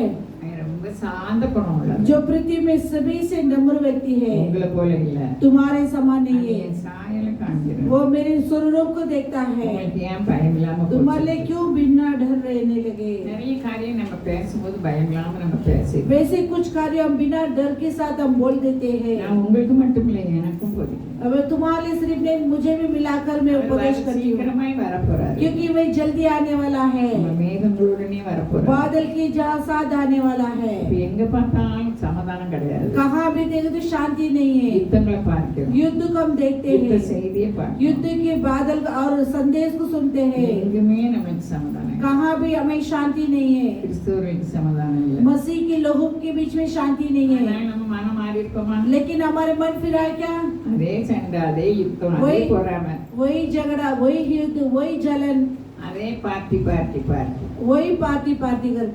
ரொம்ப சாந்த குணம் உள்ளவர். जो पृथ्वी में सभी से नम्र व्यक्ति है, உங்களை போல இல்ல, तुम्हारे समान नहीं है, என் சாயலை காண்கிறார். वो मेरे स्वरूप को देखता है। உங்களுக்கு ஏன் பயம் இல்லாம तुम्हारे लिए போச்சு? क्यों बिना डर रहने लगे। நிறைய காரியம் நம்ம பேசும்போது பயம் இல்லாம நம்ம பேசி वैसे कुछ कार्य हम बिना डर के साथ हम बोल देते हैं। நான் உங்களுக்கு மட்டும் இல்லை, எனக்கும் போதிக்கும். अब तुम्हारे लिए सिर्फ नहीं, मुझे भी मिलाकर मैं उपदेश करती हूँ, சீக்கிரமாய் வரப்போறாரு. क्योंकि वह जल्दी आने वाला है, நம்ம மேகங்களுடனே வரப்போறாரு. बादल के जहाँ साथ आने वाला है। இப்ப எங்க பார்த்தாலும் சமாதானம் கிடையாது. कहाँ भी देखे तो शांति नहीं है। யுத்தங்களை பார்க்கிறோம், युद्ध को हम देखते யுத்த हैं, செய்தியை பார்க்கிறோம். युद्ध के बादल और संदेश को सुनते हैं, எங்குமே நமக்கு சமாதானம் இல்லை. कहाँ भी हमें शांति नहीं है। கிறிஸ்தவர்களுக்கு சமாதானம் இல்லை. मसीह के लोगों के बीच में शांति नहीं है, அதனால நம்ம மனம் மாறி இருக்கோமா? लेकिन हमारे मन फिरा क्या? அதே சண்டை, அதே யுத்தம், அதே वही பொறாமை, वही झगड़ा, वही युद्ध, वही जलन, அதே பார்ட்டி பார்ட்டி பார்ட்டி. वही पार्टी पार्टी कर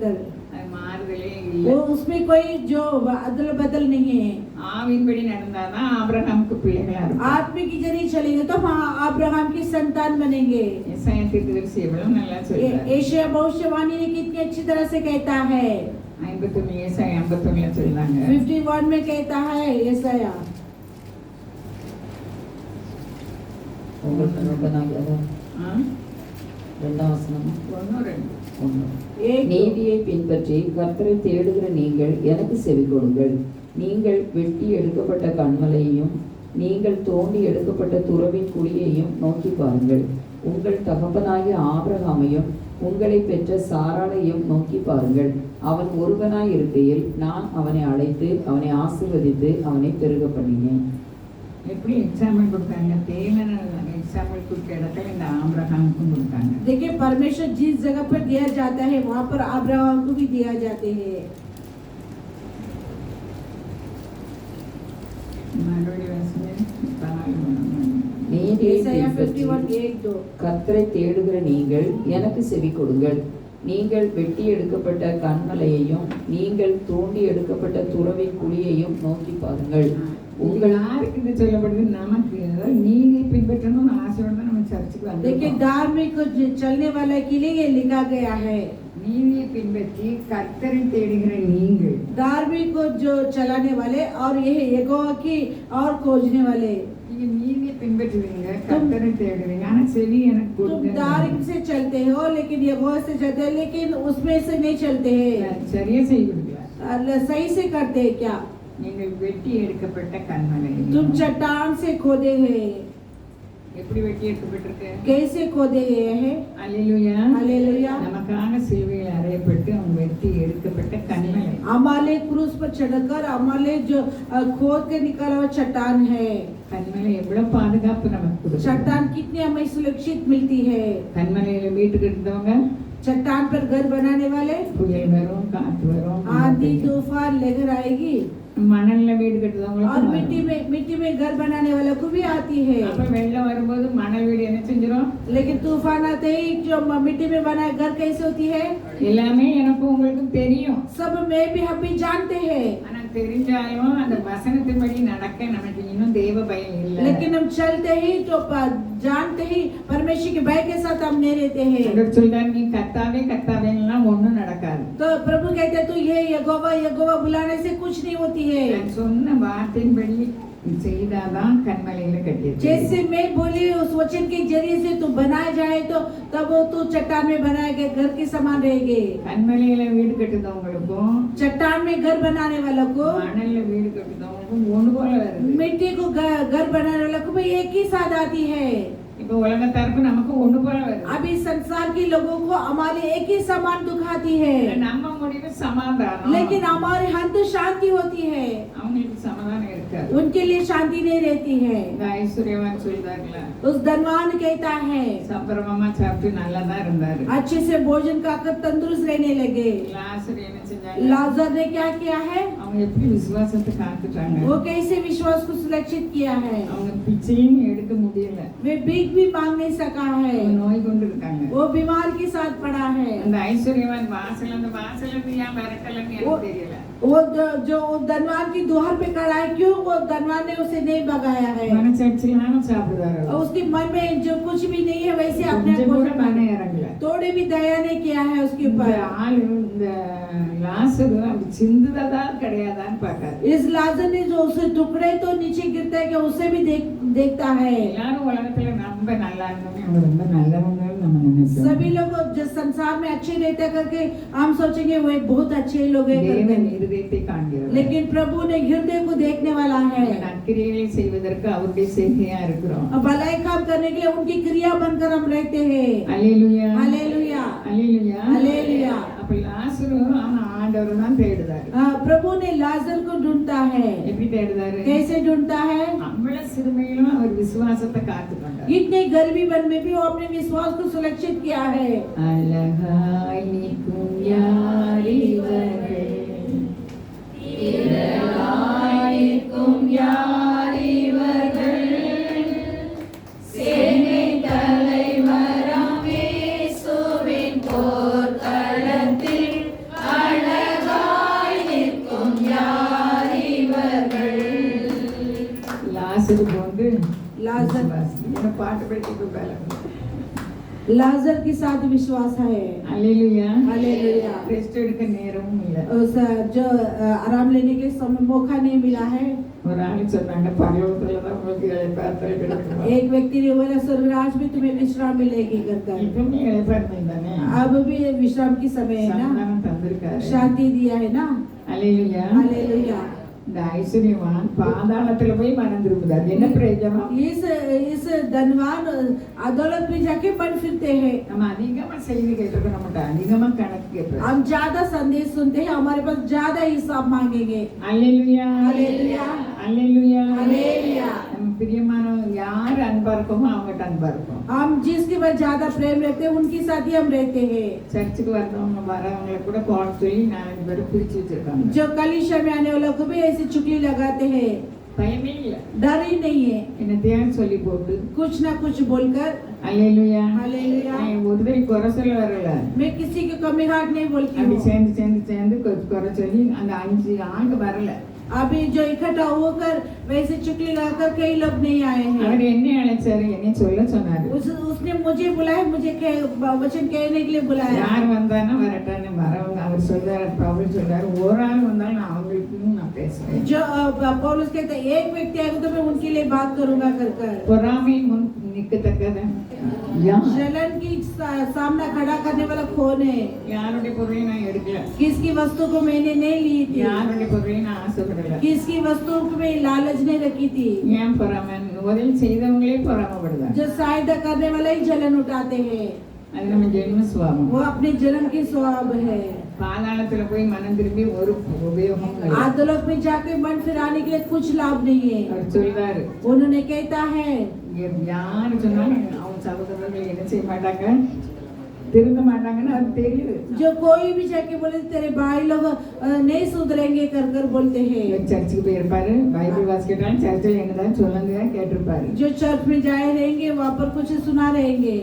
அது मारदले वो उसमें कोई जो अदल बदल नहीं है। ஆவின்படி நடந்தாதான் ஆபிரகாமுக்கு பிள்ளைகளா இருக்கும். आत्मा की जरिए चलेंगे तो हाँ अब्राहम की संतान बनेंगे। எசாயா தீர்க்கதரிசி எவ்வளவு நல்லா சொல்றாரு. एशिया भविष्यवाणी ने कितनी अच्छी तरह से कहता है। 51 ஏசாயா 51 சொல்றாங்க. 51 में कहता है एसाया। உங்களுக்கு நோக்கனாக ஆ? இரண்டாம் வசனம் ஒண்ணு ரெண்டு. ஒன்று. एक நீதியை பின்பற்றி கர்த்தரை தேடுகிற நீங்கள் எனக்கு செவி கொடுங்கள். நீங்கள் வெட்டி எடுக்கப்பட்ட கன்மலையையும் நீங்கள் தோண்டி எடுக்கப்பட்ட துறவின் குழியையும் நோக்கி பாருங்கள். உங்கள் தகப்பனாகிய ஆபிரகாமையும் உங்களை பெற்ற சாராளையும் நோக்கி பாருங்கள். அவன் ஒருவனாய் இருக்கையில் நான் அவனை அழைத்து அவனை ஆசீர்வதித்து அவனை பெருக பண்ணினேன். எப்படி எக்ஸாம்பிள் கொடுத்தாங்க? தேவன எக்ஸாம்பிள் கொடுத்த இடத்துல இந்த ஆபிரகாமுக்கும் கொடுத்தாங்க. देखिए परमेश्वर जिस जगह पर दिया जाता है वहाँ पर अब्राहम को भी दिया जाते हैं। மறுபடியும் வாசிங்க. நீதியை एसाया பின்பற்றி 51 1 2 கர்த்தரை தேடுகிற நீங்கள் எனக்கு செவி கொடுங்கள். நீங்கள் வெட்டி எடுக்கப்பட்ட கன்மலையையும் நீங்கள் தோண்டி எடுக்கப்பட்ட துறவின் குழியையும் நோக்கி பாருங்கள். உங்கள் யாருக்கு இது சொல்லப்படுது? நமக்கு. அதாவது நீதி பின்பற்றணும்னு ஆசையோட தான் நம்ம சர்ச்சுக்கு देखिए வந்திருக்கோம். धार्मिक को चलने वाले के लिए ये लिखा गया है। நீதியை பின்பற்றி கர்த்தரை தேடுகிற நீங்கள் धार्मिक को जो चलाने वाले और ये यहोवा की और खोजने वाले। நீங்க நீதியை பின்பற்றுவீங்க, கர்த்தரை தேடுவீங்க, ஆனா செவி எனக்கு तुम கொடுங்க. धार्मिक से चलते हो लेकिन यहोवा से चलते हैं, लेकिन उसमें से नहीं चलते हैं। சரியா செய்ய கொடுக்கல. सही से करते हैं क्या? நீங்கள் வெட்டி எடுக்கப்பட்ட கண்மலை. तुम चट्टान से खोदे हैं। எப்படி வெட்டி எடுக்கப்பட்டிருக்கு? कैसे खोदे गए हैं? அல்லேலூயா. हालेलुया। நமக்காக சிலுவையில் அறையப்பட்டு அவங்க வெட்டி எடுக்கப்பட்ட கண்மலை. हमारे क्रूस पर चढ़कर हमारे जो खोद के निकाला हुआ चट्टान है। கண்மலை எவ்வளவு பாதுகாப்பு நமக்கு கொடுக்கும். चट्टान कितनी हमें सुरक्षित मिलती है। கண்மலையில வீட்டுக்கு இருந்தவங்க चट्टान पर घर बनाने वाले புயல் வரும், காத்து வரும், आंधी तूफान लेकर आएगी। மணல்ல வீடு और கட்டுறவங்களுக்கு मिट्टी में घर बनाने वाले को भी आती है। அப்ப வெள்ளம் வரும்போது மணல் வீடு என்ன செஞ்சிரும்? लेकिन तूफान आते ही जो मिट्टी में बनाए घर कैसे होती है? எல்லாமே எனக்கும் உங்களுக்கும் தெரியும். सब में भी हम भी जानते हैं। ஆனா தெரிஞ்சாலும் அந்த வசனத்தின்படி நடக்க நமக்கு இன்னும் தேவ பயம் இல்ல. लेकिन हम चलते ही तो जानते ही परमेश्वर के भय के साथ हम नहीं रहते हैं। ஆண்டவர் சொல்றார், நீ கர்த்தாவே கர்த்தாவேன்னா ஒண்ணும் நடக்காது. तो प्रभु कहते तू ये यहोवा बुलाने से कुछ नहीं होती है। நான் சொன்ன வார்த்தையின்படி செய்தாதான் கண்மலையில கட்டியது. जैसे मैं बोली उस वचन के जरिए से तू बनाए जाए तो तब वो तू चट्टान में बनाए गए घर के समान रहेगे। கண்மலையில வீடு கட்டுறவங்களுக்கும் चट्टान में घर बनाने वालों को, மணல்ல வீடு கட்டுறவங்களுக்கும் ஒண்ணு போல வருது. मिट्टी को घर बनाने वालों को भी एक ही साथ आती है। இப்ப உலகத்தாருக்கு நமக்கு ஒண்ணு போல வருது. अभी संसार के लोगों को हमारे एक ही समान दुख आती है, நம்ம முடிவு சமாதானம். लेकिन हमारे अंत शांति होती है, அவங்களுக்கு சமாதானம் இருக்காது. उनके लिए शांति नहीं रहती है। இந்த ஐஸ்வர்யவான் சொல்றாருல, उस धनवान कहता है சம்பரமா சாப்பிட்டு நல்லா தான் இருந்தாரு. अच्छे से भोजन खाकर तंदुरुस्त रहने लगे। லாசர் என்ன செஞ்சாங்க? लाजर ने क्या किया है? அவங்க எப்படி விசுவாசத்தை காத்துட்டாங்க? वो कैसे विश्वास को सुरक्षित किया है? அவங்க பிச்சையும் எடுக்க முடியல. वे भीख भी मांग नहीं सका है, அவங்க நோய் கொண்டு இருக்காங்க. वो बीमार के साथ पड़ा है। அந்த ஐஸ்வர்யவான் அந்த வாசல்ல இருந்து ஏன் விரட்டலன்னு எனக்கு தெரியல. वो जो धनवान की द्वार पे खड़ा है, क्यों वो धनवान ने उसे नहीं भगाया है? மனசாட்சியிலான சாப்பிடுறாரு. और उसके मन में जो कुछ भी नहीं है वैसे अपने கொஞ்சம் கூட आप மனம் இறங்கல. थोड़े भी दया नहीं किया है उसके இந்த ऊपर। ஆளு இந்த லாசரு அப்படி சிந்துதா கிடையாதான்னு பார்க்காரு. इस लाजर ने जो उसे टुकड़े तो नीचे गिरता है कि उसे भी देखता है। எல்லாரும் உலகத்துல ரொம்ப நல்லா இருந்தவங்க அவங்க ரொம்ப நல்லவங்கன்னு நம்ம நினைச்சோம். सभी लोग जो संसार में अच्छे रहते करके हम सोचेंगे वो बहुत अच्छे लोग हैं தேவன் करके। இருதயத்தை காண்கிறார். लेकिन प्रभु ने हृदय को देखने वाला है। நற்கிரியைகளை செய்வதற்கு அவருடைய செய்கையா இருக்கிறோம். भलाई काम करने के लिए उनकी क्रिया बनकर हम रहते हैं। அல்லேலூயா. हालेलुया, அல்லேலூயா. हालेलुया। அப்ப லாசரு ஆனா ஆண்டவர் தான் தேடுதாரு. प्रभु ने लाजर को ढूंढता है। எப்படி தேடுதாரு? कैसे ढूंढता है? அவ்வளவு சிறுமையிலும் அவர் விசுவாசத்தை காத்துக்கொண்டார். इतने गरीबी बन में भी वो अपने विश्वास को सुरक्षित किया है। அழகாய் நிற்கும் யார் இவர்கள், திரளாய் நிற்கும் யார் இவர்கள், சேனை தலைவராம் இயேசுவின் போர்க்களத்தில் அழகாய் நிற்கும் யார் இவர்கள். லாசருக்கு வந்து लाजर என்ன பாட்டு படிக்க கூடாது. लाजर के साथ विश्वास है। அல்லேலூயா. हालेलुया। ரெஸ்ட் எடுக்க நேரமும் இல்ல. उस जो आराम लेने के समय मौका नहीं मिला है। ஒரு ஆளு சொன்னாங்க, பரலோகத்துல தான் உங்களுக்கு இளைப்பாறுதல் கிடைக்கும். एक व्यक्ति ने बोला स्वर्गराज में तुम्हें विश्राम मिलेगी करकर। இப்பவுமே இளைப்பாறுதல் தானே. अब भी विश्राम की समय है ना, சமாதானம் தந்திருக்காரு. शांति दिया है ना। அல்லேலூயா. हालेलुया। இந்த ஐஸ்வர்யவான் பாதாளத்துல போய் மனம் திரும்புதார். என்ன பிரயோஜனம்? इस धनवान अदालत में जाके बन फिरते हैं। நம்ம அதிகமா செய்தி கேட்டிருக்கோம், நம்மகிட்ட அதிகமா கணக்கு கேட்போம். हम ज्यादा संदेश सुनते हैं, हमारे पास ज्यादा हिसाब मांगेंगे। அல்லேலூயா. हालेलुया, அல்லேலூயா. हालेलुया। நம்ம பிரியமானவங்க யார் அன்பா இருக்கோமோ அவங்ககிட்ட அன்பா இருப்போம். हम जिसके पास ज्यादा प्रेम रखते हैं उनके साथ ही हम रहते हैं। சர்ச்சுக்கு வரவங்களை கூட பாட சொல்லி 4 பேர் பிரிச்சு வச்சிருக்காங்க. जो कलीसिया में आने वालों को भी ऐसी चुगली लगाते हैं, பயமே இல்ல. डर ही नहीं है, என்ன தேவன் சொல்லி போட்டு. कुछ ना कुछ बोलकर। அல்லேலூயா. हालेलुया। நான் ஒருத்தரை குறை சொல்ல வரல. मैं किसी की कमी घाट नहीं बोलती அப்படி हूँ। சேர்ந்து குறை சொல்லி அந்த 5 ஆண்டு வரல. अभी जो इकट्ठा होकर वैसे चुगली लगाकर कई लोग नहीं आए हैं। அவர் என்னை அழைச்சாரு, என்னை சொல்ல சொன்னாரு. उसने मुझे बुलाया, मुझे वचन कहने के लिए बुलाया। யார் வந்தானா வரட்டான்னு வரவங்க அவர் சொல்றாரு, பவுல் சொல்றாரு, ஒரு ஆள் வந்தாலும் நான் அவங்களுக்கு நான் பேசுவேன். जो पौलुस कहते हैं एक व्यक्ति आएगा तो मैं उनके लिए बात करूंगा कर பொறாமை முன் நிற்கத்தக்கது யார்? जलन की सामना खड़ा करने वाला कौन है? யாருடைய பொருளை நான் எடுக்கல, किसकी वस्तु को मैंने नहीं ली थी, யாருடைய பொருளை நான் ஆசைப்படல. किसकी वस्तु को मैं लालच नहीं रखी थी। ஏன் பொறாமை? உதவி செய்தவங்களே பொறாமப்படுதாங்க. जो सहायता करने वाला ही जलन उठाते हैं, அது நம்ம ஜென்ம சுபாவம். वो अपने जन्म की स्वभाव है। பாதாளத்துல போய் மனம் திரும்பி ஒரு உபயோகம் இல்லை. आदलोक में जाके मन फिराने के लिए कुछ लाभ नहीं है। அவர் சொல்றாரு, उन्होंने कहता है யாரு சொன்னாலும் அவங்க சகோதரர்கள் என்ன செய்ய மாட்டாங்க, திருந்த மாட்டாங்கன்னு அது தெரியுது. जो कोई भी जाके बोले तेरे भाई लोग नहीं सुधरेंगे कर बोलते हैं। சர்ச்சுக்கு போயிருப்பாரு, பைபிள் வாசிக்கிட்டாலும் சர்ச்சில் என்னதான் சொல்லுங்க கேட்டிருப்பாரு. जो चर्च में जाए रहेंगे वहाँ पर कुछ सुना रहेंगे।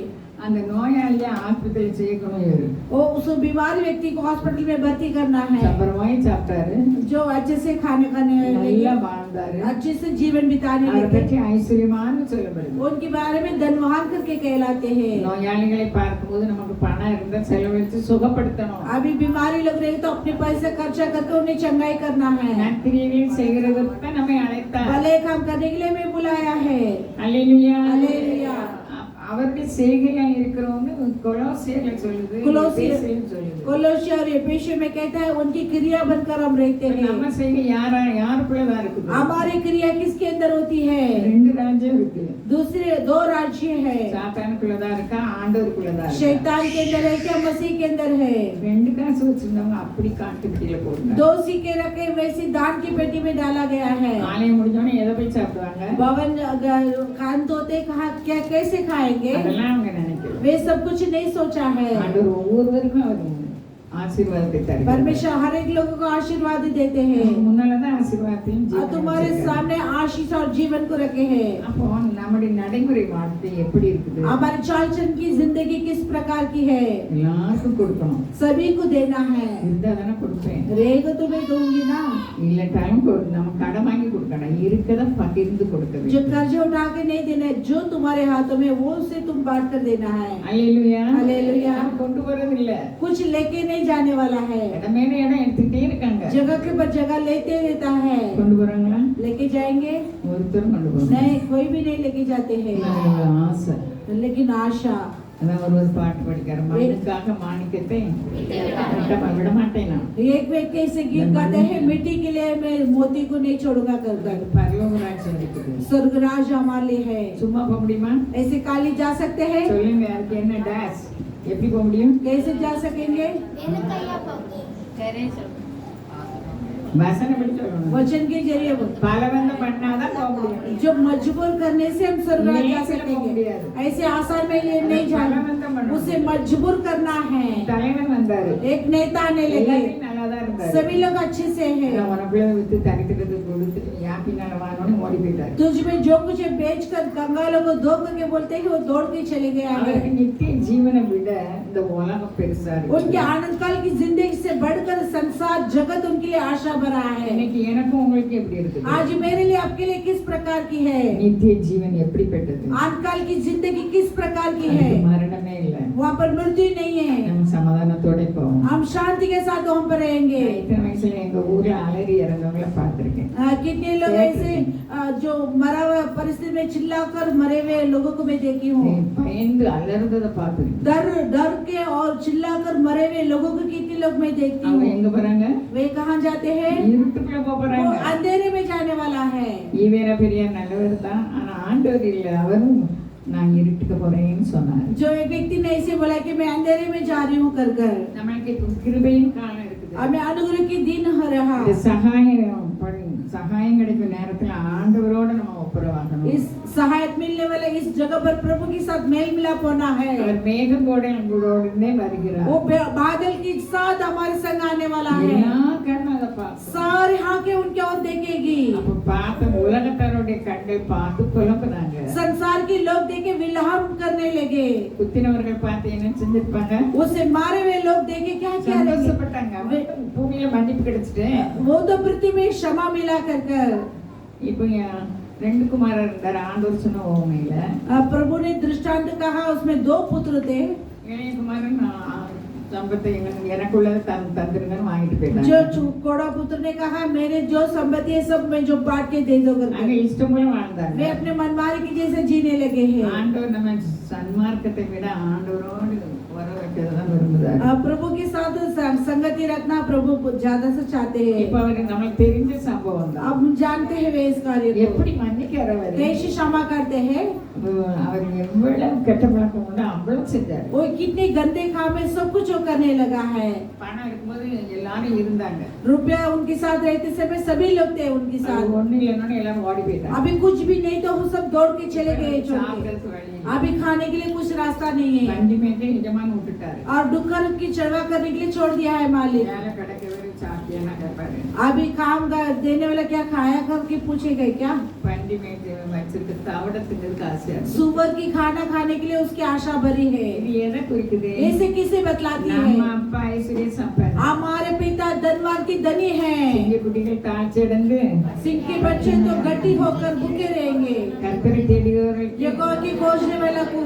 அந்த நோயாளியை ஆஸ்பத்திரி சேர்க்கணும். இவரு वो उस बीमार व्यक्ति को हॉस्पिटल में भर्ती करना है। சம்பரமாய் சாப்பிட்டாரு, जो अच्छे से खाने खाने நல்லா வாழ்ந்தாரு, अच्छे से जीवन बिताने அவரை लगे, பற்றி ஐஸ்வர்யமான்னு சொல்லப்படுது. उनके बारे में धनवान करके कहलाते हैं। நோயாளிகளை பார்க்கும்போது நமக்கு பணம் இருந்தா செலவழித்து சுகப்படுத்தணும். अभी बीमारी लग रही है तो अपने पैसे खर्चा करके उन्हें चंगाई करना है। நற்கிரியைகள் செய்கிறதுக்கு நம்மை அழைத்தார். भले काम करने के लिए मैं बुलाया है। அல்லேலூயா. हालेलुया। அவருடைய செய்கையா இருக்கிறவங்க கொலோசியர்ல சொல்லுது, கொலோசியர் எபேசியர்ல சொல்லுது. कोलोसिया और एफेसियों में कहता है उनकी क्रिया बनकर हम रहते हैं। நம்ம செய்கை யாருக்குள்ளதான் இருக்குது? हमारी क्रिया किसके अंदर होती है? ரெண்டு ராஜ்யம் இருக்கு. दूसरे दो राज्य है। சாத்தானுக்குள்ளதான் இருக்கா, ஆண்டவருக்குள்ளதான் இருக்கா? शैतान के अंदर है क्या मसीह के अंदर है? ரெண்டு காசு வச்சிருந்தவங்க அப்படி காட்டு பெட்டியில போடுறாங்க. दो सिक्के रखे वैसे दान की पेटी में डाला गया है। ஆலயம் முடிஞ்சோடனே எதை போய் சாப்பிடுவாங்க? भवन खान धोते कहा क्या कैसे खाएंगे? அதெல்லாம் அவங்க நினைக்கல. वे सब कुछ नहीं सोचा है। ஆண்டவர் ஒவ்வொருவருக்கும் அவர் ஆசீர்வாதத்தை தருகிறார். परमेश्वर हर एक लोगों को आशीर्वाद देते हैं। முன்னாலதான் ஆசீர்வாதத்தையும் और ஜீவனையும் तुम्हारे வச்சிருக்காரு. सामने आशीष और जीवन को रखे हैं। அப்போ நம்முடைய நடைமுறை வாழ்க்கை எப்படி இருக்குது? हमारे चाल चलन की जिंदगी किस प्रकार की है? எல்லாருக்கும் கொடுக்கணும். सभी को देना है। இருந்தா தானே கொடுப்பேன், रहेगा तो मैं दूंगी ना। இல்லட்டாலும் நம்ம கடன் வாங்கி கொடுக்கணும். இருக்கதை பகிர்ந்து கொடுக்க जो வேண்டும். कर्ज उठा के नहीं देना है, जो तुम्हारे हाथों में वो से तुम बांट कर देना है। அல்லேலூயா. हालेलुया। நம்ம கொண்டு போறது இல்ல, कुछ लेके नहीं जाने वाला है, இடமேல இடம் எடுத்துக்கிட்டே இருக்காங்க. जगह के ऊपर जगह लेते रहता है। கொண்டு போறாங்களா? लेके जाएंगे ஒருத்தரும் கொண்டு போறாங்க. नहीं, कोई भी नहीं लेके जाते हैं। ஆசை. लेकिन आशा அதான் ஒரு பாட்டு படிக்கிற மண்ணுக்காக மாணிக்கத்தை விட மாட்டேன் நான். एक व्यक्ति ऐसे गीत गाते हैं, मिट्टी के लिए मैं मोती को नहीं छोड़ूंगा कर அது பரலோக ராஜ்யம் இருக்குது. स्वर्गराज हमारे लिए है। சும்மா போக முடியுமா? ऐसे काली जा सकते हैं? சொல்லுங்க, அதுக்கு என்ன டாஸ்? எப்படி போக முடியும்? कैसे जा सकेंगे? வசனம் எப்படி சொல்லணும்? वचन के जरिए பலவந்தம் பண்ணாதான் போக முடியும். जो मजबूर करने से हम स्वर्गराज जा सकेंगे। ऐसे आसान में ये नहीं जाना, उसे मजबूर करना है। தலைவன் வந்தாரு, एक नेता आने लगे, எல்லாரும் நல்லாதான் இருந்தாரு. सभी लोग अच्छे से हैं। உனக்குள்ள வித்து தரித்திரத்தை கொடுத்துட்டு யாப்பினால வாங்கணும்னு ஓடி போயிட்டாரு. तुझ में जो कुछ है बेचकर कंगालों को दो करके बोलते हैं वो दौड़ के चले गए आगे। அவருக்கு நித்திய ஜீவனை விட இந்த உலகம் பெருசா இருக்கு. उनके आनंद काल की जिंदगी से बढ़कर संसार जगत उनके लिए आशा भरा है। இன்னைக்கு எனக்கும் உங்களுக்கு எப்படி இருக்குது? आज मेरे लिए आपके लिए किस प्रकार की है? நித்திய ஜீவன் எப்படிப்பட்டது? आनंद काल की जिंदगी किस प्रकार की है? அதுக்கு மரணமே இல்லை. वहाँ पर मृत्यु नहीं है। நம்ம சமாதானத்தோட போவோம். हम शांति के साथ वहाँ पर रहेंगे। நான் இத்தனை வயசுல எங்க ஊர்ல அலறி இறந்தவங்கள பார்த்திருக்கேன். कितने लोग ऐसे जो मरा हुआ परिस्थिति में चिल्लाकर मरे हुए लोगों को मैं देखी हूँ। பயந்து அலறுறத பார்த்திருக்கேன். डर के और चिल्लाकर मरे हुए लोगों को कितने लोग मैं देखती அவங்க हूँ। எங்க போறாங்க? वे कहाँ जाते हैं? இருட்டுக்குள்ள वो போறாங்க. अंधेरे में जाने वाला है। ஈவேர பெரியார் நல்லவர் தான், ஆனா ஆண்டவர் இல்ல. அவரும் நான் இருட்டுக்கு போறேன்னு சொன்னார். जो एक व्यक्ति ने ऐसे बोला कि मैं अंधेरे में जा रही हूँ कर நம்மளுக்கு கிருபையின் காலம் இருக்குது. हमें अनुग्रह की दिन हो रहा। இந்த சகாயம் கிடைக்கும் நேரத்துல ஆண்டவரோட நம்ம ஒப்புரவாகணும். इस सहायता मिलने वाले इस जगह पर प्रभु के साथ मेल मिलाप होना है। அவர் மேகங்கோடே வருகிறார். वो बादल के साथ हमारे संग आने वाला है। எல்லா கண்ணும் அதை பார்க்கும். सारे आंखें उनके ओर देखेगी। அப்ப பார்த்த உலகத்தாருடைய கண்கள் பார்த்து புலம்புனாங்க. संसार के लोग देखे विलाप करने लगे। குத்தினவர்கள் பார்த்து என்ன செஞ்சிருப்பாங்க? उसे मारे हुए लोग देखे क्या किया? சந்தோஷப்பட்டாங்க. பூமியில மன்னிப்பு கிடைச்சிட்டு वो तो पृथ्वी में क्षमा मिला कर இப்போ ரெண்டு குமாரர் இருந்தார் ஆண்டவர் சொன்ன ஓமையில. प्रभु ने दृष्टांत कहा उसमें 2 पुत्र थे. இளைய குமாரன் சம்பத்தை எனக்குள்ளதை தந்துருங்கன்னு வாங்கிட்டு जो போயிட்டாங்க. कोड़ा पुत्र ने कहा मेरे जो संपत्ति है सब मैं जो बांट के दे दो அங்க करके இஷ்டம் போல வாழ்ந்தாங்க. वे अपने मनमानी की जैसे जीने लगे हैं. ஆண்டவர் நம்ம சன்மார்க்கத்தை விட ஆண்டவரோடு வர வைக்கிறதுதான் விரும்புறாரு. प्रभु के साथ संगति रखना प्रभु ज्यादा से चाहते हैं. இப்ப அவரு நமக்கு தெரிஞ்ச சம்பவம் தான். अब हम जानते हैं वे इस कार्य को எப்படி மன்னிக்கிறவர், कैसे क्षमा करते हैं. அவர் எவ்வளவு கெட்ட பழக்கம் உண்டு அவ்வளவு செஞ்சாரு. वो कितने गंदे काम है सब कुछ वो करने लगा है. பணம் இருக்கும்போது எல்லாரும் இருந்தாங்க. रुपया उनके साथ रहते समय सभी लोग थे उनके साथ. ஒண்ணு இல்லைன்னா எல்லாரும் ஓடி போயிட்டாங்க. अभी कुछ भी नहीं तो वो सब दौड़ के चले गए छोड़ के. சாப்பிடறதுக்கு வழி இல்லை. अभी खाने के लिए कुछ रास्ता नहीं है வண்டி மேய்க்க எஜமான் விட்டுட்டாரு. और डुक्कर की चढ़वा करने के लिए छोड़ दिया है मालिक. வேலை கிடைக்கவே சாப்பிட்டியானா கேட்பாரு. अभी काम देने वाला क्या खाया करके पूछेगा क्या. வண்டி மேய்க்க வச்சிருக்கு தவிடத்துக்கு ஆசையா இருக்கு. सुअर की खाना खाने के लिए उसकी आशा भरी है. இது எதை குறிக்குது? ऐसे किसे बतलाती நம்ம है. அப்பா ஐஸ்வர்ய சம்பன். हमारे पिता धनवान की धनी है. சிங்க குட்டிகள் தாழ்ச்சியடைந்து सिंह के बच्चे तो गड्डी होकर भूखे रहेंगे. கர்த்தரை தேடியவர்கள் यहोवा की खोजने वाला को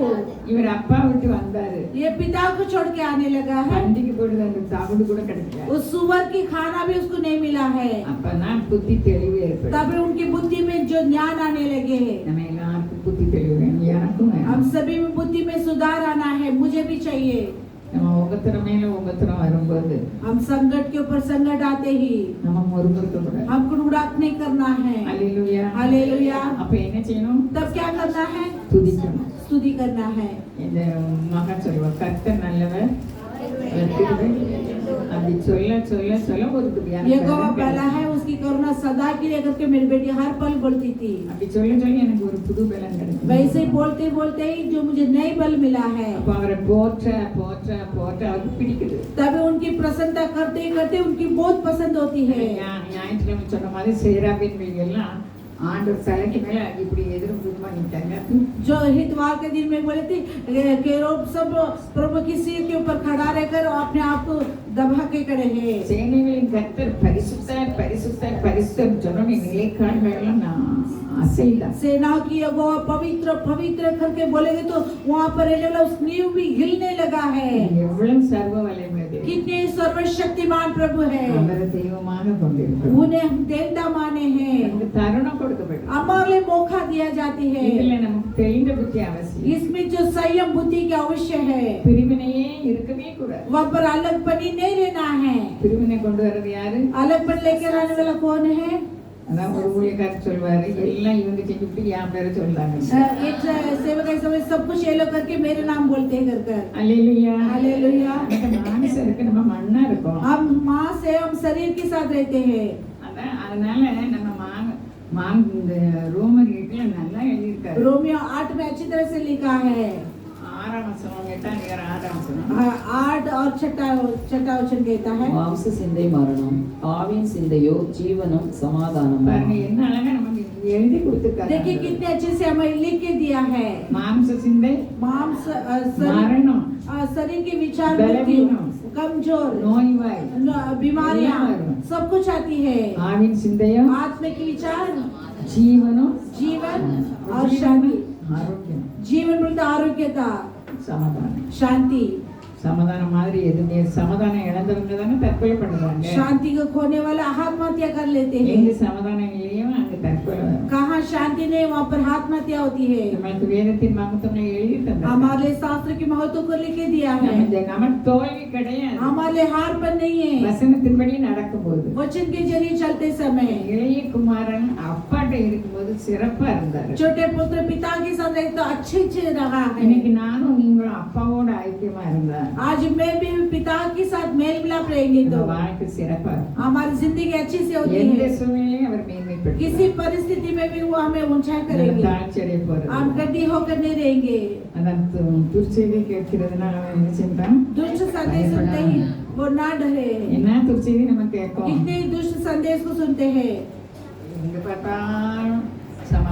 இவர் அப்பா விட்டு வந்தாரு. ये पिता को छोड़ के आने लगा है. வண்டிக்கு போடுறது அந்த தவிடு கூட கிடைக்கல. उस सुअर की खाना भी उसको नहीं मिला है. அப்பதான் புத்தி தெளிவு ஏற்படும். तब उनकी बुद्धि में जो ज्ञान आने लगे हैं. நம்ம எல்லாருக்கும் புத்தி தெளிவு வேணும். எனக்கும் வேணும். हम सभी में बुद्धि में सुधार आना है. मुझे भी चाहिए. நம்ம உபத்திரம் மேல உபத்திரம் வரும்போது हम संकट के ऊपर संकट आते ही நம்ம முறுமுறுக்க கூடாது. हमको उड़ाक नहीं करना है. அல்லேலூயா. हालेलुया. அப்ப என்ன செய்யணும்? तब क्या करना है. துதிக்கணும். स्तुति करना है. இந்த மகன் சொல்லுவா கர்த்தர் நல்லவர் கிருபை. அப்படி சொல்ல சொல்ல சொல்ல ஒரு यहोवा भला है उसकी करुणा सदा के लिए करके मेरी बेटी हर पल बोलती थी. அப்படி சொல்ல சொல்ல எனக்கு ஒரு புது பலன் கிடைக்கும். वैसे ही बोलते बोलते ही जो मुझे नई बल मिला है. அப்ப அவரை போற்ற போற்ற போற்ற அவருக்கு பிடிக்குது. तभी उनकी प्रसन्नता करते करते उनकी बहुत पसंद होती है. ஞாயிற்றுக்கிழமை சொன்ன மாதிரி சேராபின் எல்லாம் ஆண்டவர் தலைக்கு மேல இப்படி எதிரும் புதுமா நிட்டாங்க. जो हितवार के दिन में बोले थे केरूब सब प्रभु की सिर के ऊपर खड़ा रहकर अपने आप को दबा के खड़े हैं. சேனைகளின் கர்த்தர் பரிசுத்தர் பரிசுத்தர் பரிசுத்தர் சொன்ன நிலைக்காடுகள் எல்லாம் நான் அசைதான். सेनाओं की यहोवा पवित्र पवित्र करके बोलेंगे तो वहाँ पर रहने वाला उस नींव भी हिलने लगा है. எவ்வளவு சர்வ வல்லமையுள்ளது. कितने सर्वशक्तिमान प्रभु है. அவரை தெய்வமாக கொண்டிருக்கிறோம். उन्हें हम देवता माने हैं. நமக்கு தருணம் கொடுக்கப்படும். हमारे लिए मौका दिया जाती है. இதுல நமக்கு தெளிந்த புத்தி அவசியம். इसमें जो संयम बुद्धि की आवश्य है. பிரிவினையே இருக்கவே கூடாது. वहाँ पर अलगपनी नहीं रहना है. பிரிவினை கொண்டு வர்றது யாரு? अलगपन लेकर आने वाला कौन है. அதான் ஒரு ஊழியக்காரர் சொல்வாரு எல்லாம் இவங்க செஞ்சுட்டு என் பேரை சொல்றாங்க. एक सेवक ऐसा समय सब कुछ ये लोग करके मेरे नाम बोलते हैं कर. அல்லேலூயா. हालेलुया. அந்த மாமிசருக்கு நம்ம மண்ணா இருக்கோம். हम माँ से हम शरीर के साथ रहते हैं. அதான் அதனால நம்ம இந்த ரோமர் 8ல நல்லா எழுதியிருக்காரு. रोमियो 8 में अच्छी तरह से लिखा है. 6ஆம் வசனம் 8ஆம் வசனம் 8 और छठा वचन कहता है மாம்ச சிந்தை மரணம், ஆவின் சிந்தையோ ஜீவனும் சமாதானம். பாருங்க என்ன அழகா நமக்கு எழுதி கொடுத்திருக்காரு. देखिए कितने अच्छे से हमें लिख के दिया है. மாம்ச சிந்தை मांस மரணம், शरीर के विचार बलहीन, कमजोर, நோய்வாய், बीमारियां सब कुछ आती है. ஆவின் சிந்தையோ आत्मा की विचार, ஜீவனும் जीवन और शांति. ஆரோக்கியம், जीवन बोलते आरोग्यता, சமாதானம். शांति. சமாதானம் மாதிரி எதுவுமே சமாதானம் இழந்தவங்க தானே தற்கொலை பண்ணுறாங்க. शांति को खोने वाला आत्महत्या कर लेते எங்க हैं. சமாதானம் இல்லையோ அங்க தற்கொலை. कहाँ शांति नहीं वहाँ पर आत्महत्या होती है. நமக்கு வேதத்தின் மகத்துவம் எழுதி தந்தார். हमारे लिए शास्त्र के महत्व को लिख के दिया है. நமக்கு தோல்வி கிடையாது. हमारे लिए हार पर नहीं है. வசனத்தின்படி நடக்கும்போது वचन के जरिए चलते समय இளைய குமாரன் அப்பாட்ட இருக்கும்போது சிறப்பா இருந்தாரு. छोटे पुत्र पिता के साथ रहे तो अच्छे रहा है. இன்னைக்கு நானும் நீங்களும் அப்பாவோட ஐக்கியமா இருந்தா आज मैं भी पिता के साथ मेल मिलाप रहेंगे तो வாழ்க்கை சிறப்பா இருக்கும். हमारी जिंदगी अच्छी से होती எந்த है. சூழ்நிலையும் அவர் மேன்மைப்படுத்துவார். किसी परिस्थिति में भी वो हमें ऊंचा करेंगे. தாழ்ச்சியடைய போறது. हम गड्डी होकर नहीं रहेंगे. அதான் துர்ச்செய்தி கேட்கிறதுனால அவன் என்ன செய்வான்? दुष्ट संदेश सुनते ही वो ना डरे. என்ன துர்ச்செய்தி நம்ம கேட்கும்? कितने दुष्ट संदेश को सुनते हैं. எங்க பார்த்தாலும் சமாதானம்